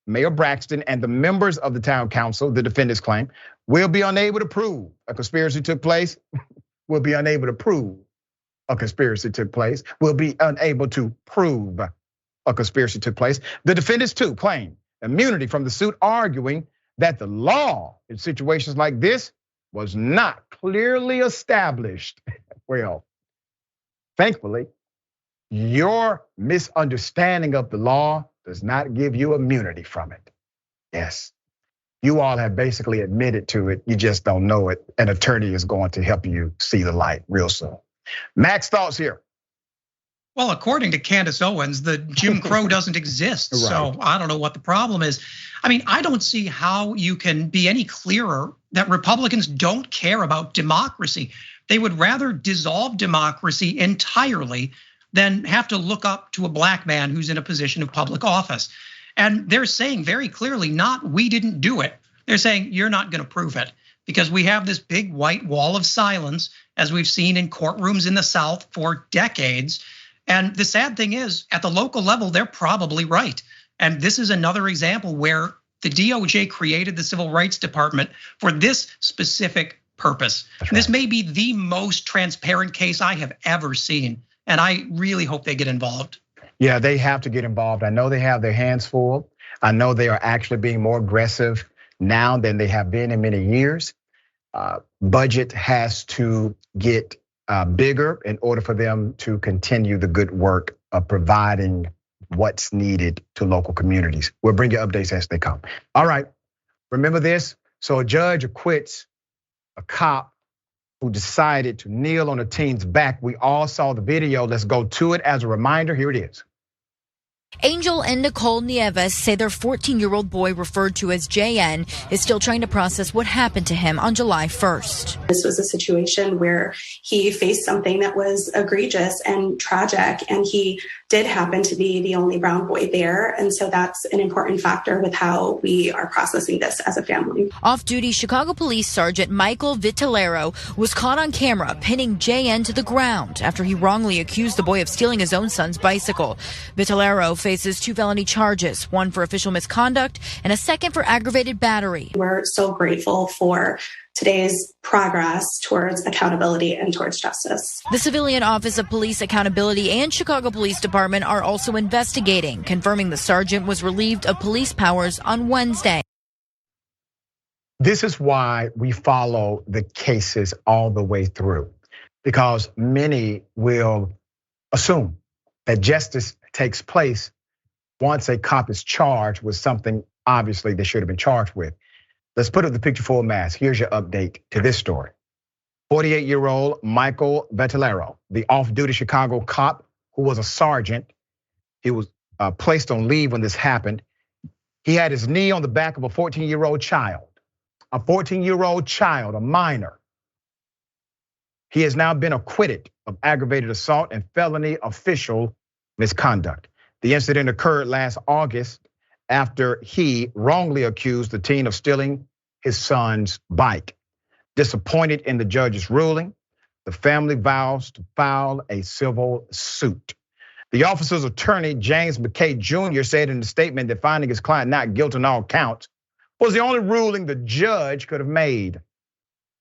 Mayor Braxton and the members of the town council, the defendants claim, will be unable to prove a conspiracy took place, will be unable to prove a conspiracy took place, will be unable to prove a conspiracy took place. The defendants too claim immunity from the suit, arguing that the law in situations like this was not clearly established. Well, thankfully, your misunderstanding of the law does not give you immunity from it. Yes, you all have basically admitted to it, you just don't know it. An attorney is going to help you see the light real soon. Max, thoughts here? Well, according to Candace Owens, the Jim Crow doesn't exist. Right. So I don't know what the problem is. I mean, I don't see how you can be any clearer that Republicans don't care about democracy. They would rather dissolve democracy entirely than have to look up to a black man who's in a position of public office. And they're saying very clearly, not we didn't do it. They're saying you're not gonna prove it, because we have this big white wall of silence, as we've seen in courtrooms in the South for decades. And the sad thing is, at the local level, they're probably right. And this is another example where the DOJ created the Civil Rights Department for this specific purpose. Right. This may be the most transparent case I have ever seen. And I really hope they get involved. Yeah, they have to get involved. I know they have their hands full. I know they are actually being more aggressive now than they have been in many years. Budget has to get bigger in order for them to continue the good work of providing what's needed to local communities. We'll bring you updates as they come. All right, remember this. So a judge acquits a cop who decided to kneel on a teen's back. We all saw the video. Let's go to it as a reminder. Here it is. Angel and Nicole Nieves say their 14-year-old boy, referred to as JN, is still trying to process what happened to him on July 1st. This was a situation where he faced something that was egregious and tragic, and he did happen to be the only brown boy there. And so that's an important factor with how we are processing this as a family. Off-duty Chicago Police Sergeant Michael Vitellero was caught on camera pinning JN to the ground after he wrongly accused the boy of stealing his own son's bicycle. Vitellero faces 2 felony charges, one for official misconduct and a second for aggravated battery. We're so grateful for today's progress towards accountability and towards justice. The Civilian Office of Police Accountability and Chicago Police Department are also investigating, confirming the sergeant was relieved of police powers on Wednesday. This is why we follow the cases all the way through, because many will assume that justice takes place once a cop is charged with something, obviously they should have been charged with. Let's put up the picture full mask. Here's your update to this story. 48-year-old Michael Vitellero, the off-duty Chicago cop who was a sergeant. He was placed on leave when this happened. He had his knee on the back of a 14-year-old child. A 14-year-old child, a minor. He has now been acquitted of aggravated assault and felony official misconduct. The incident occurred last August after he wrongly accused the teen of stealing his son's bike. Disappointed in the judge's ruling, the family vows to file a civil suit. The officer's attorney, James McKay Jr., said in the statement that finding his client not guilty on all counts was the only ruling the judge could have made.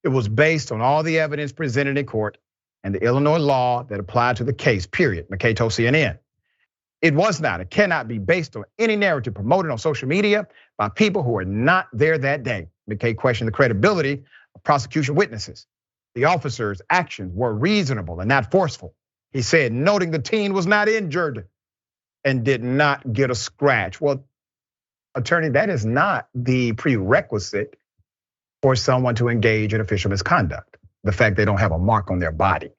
It was based on all the evidence presented in court and the Illinois law that applied to the case, period, McKay told CNN. It cannot be based on any narrative promoted on social media by people who are not there that day. McKay questioned the credibility of prosecution witnesses. The officer's actions were reasonable and not forceful, he said, noting the teen was not injured and did not get a scratch. Well, attorney, that is not the prerequisite for someone to engage in official misconduct. The fact they don't have a mark on their body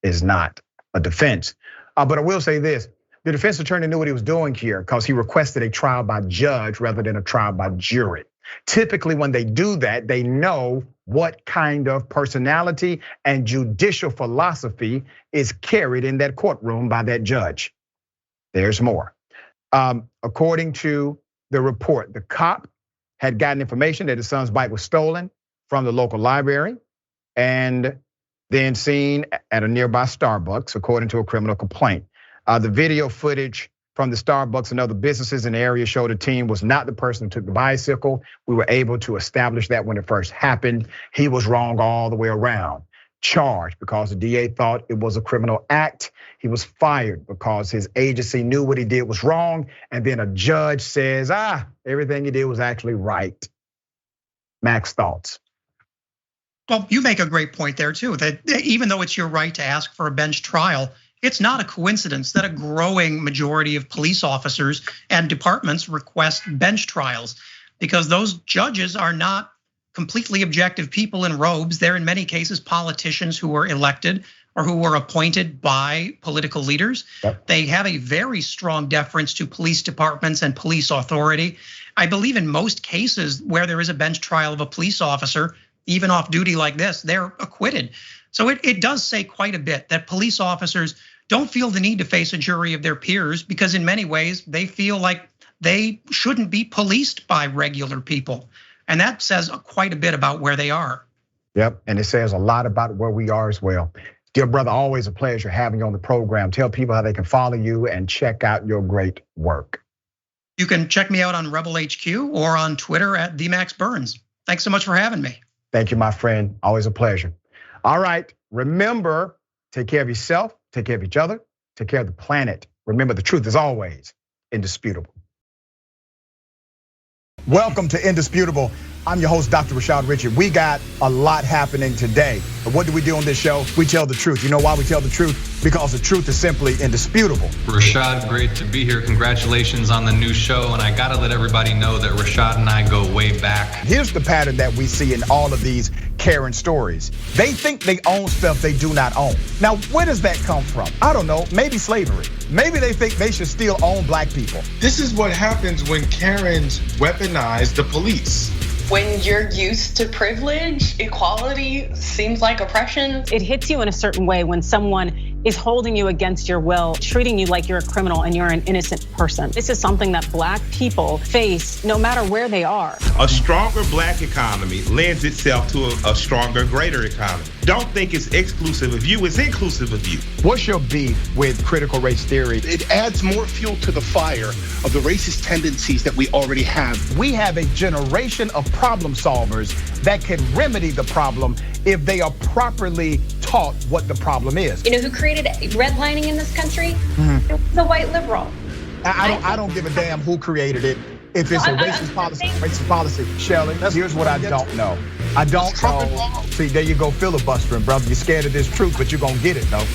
is not a defense. But I will say this, the defense attorney knew what he was doing here because he requested a trial by judge rather than a trial by jury. Typically, when they do that, they know what kind of personality and judicial philosophy is carried in that courtroom by that judge. There's more. According to the report, the cop had gotten information that his son's bike was stolen from the local library and then seen at a nearby Starbucks, according to a criminal complaint. The video footage from the Starbucks and other businesses in the area showed the teen was not the person who took the bicycle. We were able to establish that when it first happened. He was wrong all the way around. Charged because the DA thought it was a criminal act. He was fired because his agency knew what he did was wrong. And then a judge says, everything he did was actually right. Max, thoughts? Well, you make a great point there too, that even though it's your right to ask for a bench trial, it's not a coincidence that a growing majority of police officers and departments request bench trials, because those judges are not completely objective people in robes. They're in many cases politicians who were elected or who were appointed by political leaders. Yep. They have a very strong deference to police departments and police authority. I believe in most cases where there is a bench trial of a police officer, even off duty like this, they're acquitted. So it does say quite a bit that police officers don't feel the need to face a jury of their peers because in many ways they feel like they shouldn't be policed by regular people. And that says quite a bit about where they are. Yep, and it says a lot about where we are as well. Dear brother, always a pleasure having you on the program. Tell people how they can follow you and check out your great work. You can check me out on Rebel HQ or on Twitter at @VMaxBurns. Thanks so much for having me. Thank you, my friend, always a pleasure. All right, remember, take care of yourself, take care of each other, take care of the planet. Remember, the truth is always indisputable. Welcome to Indisputable. I'm your host, Dr. Rashad Richey. We got a lot happening today. But what do we do on this show? We tell the truth. You know why we tell the truth? Because the truth is simply indisputable. Rashad, great to be here. Congratulations on the new show. And I gotta let everybody know that Rashad and I go way back. Here's the pattern that we see in all of these Karen stories. They think they own stuff they do not own. Now, where does that come from? I don't know, maybe slavery. Maybe they think they should still own black people. This is what happens when Karens weaponize the police. When you're used to privilege, equality seems like oppression. It hits you in a certain way when someone is holding you against your will, treating you like you're a criminal and you're an innocent person. This is something that black people face no matter where they are. A stronger black economy lends itself to a stronger, greater economy. Don't think it's exclusive of you, it's inclusive of you. What's your beef with critical race theory? It adds more fuel to the fire of the racist tendencies that we already have. We have a generation of problem solvers that can remedy the problem if they are properly taught what the problem is. You know who created redlining in this country? It was a white liberal. I don't give a damn who created it. If it's a racist policy, Shelley, here's what I don't know. I don't know. See, there you go filibustering, brother. You're scared of this truth, but you're gonna get it though.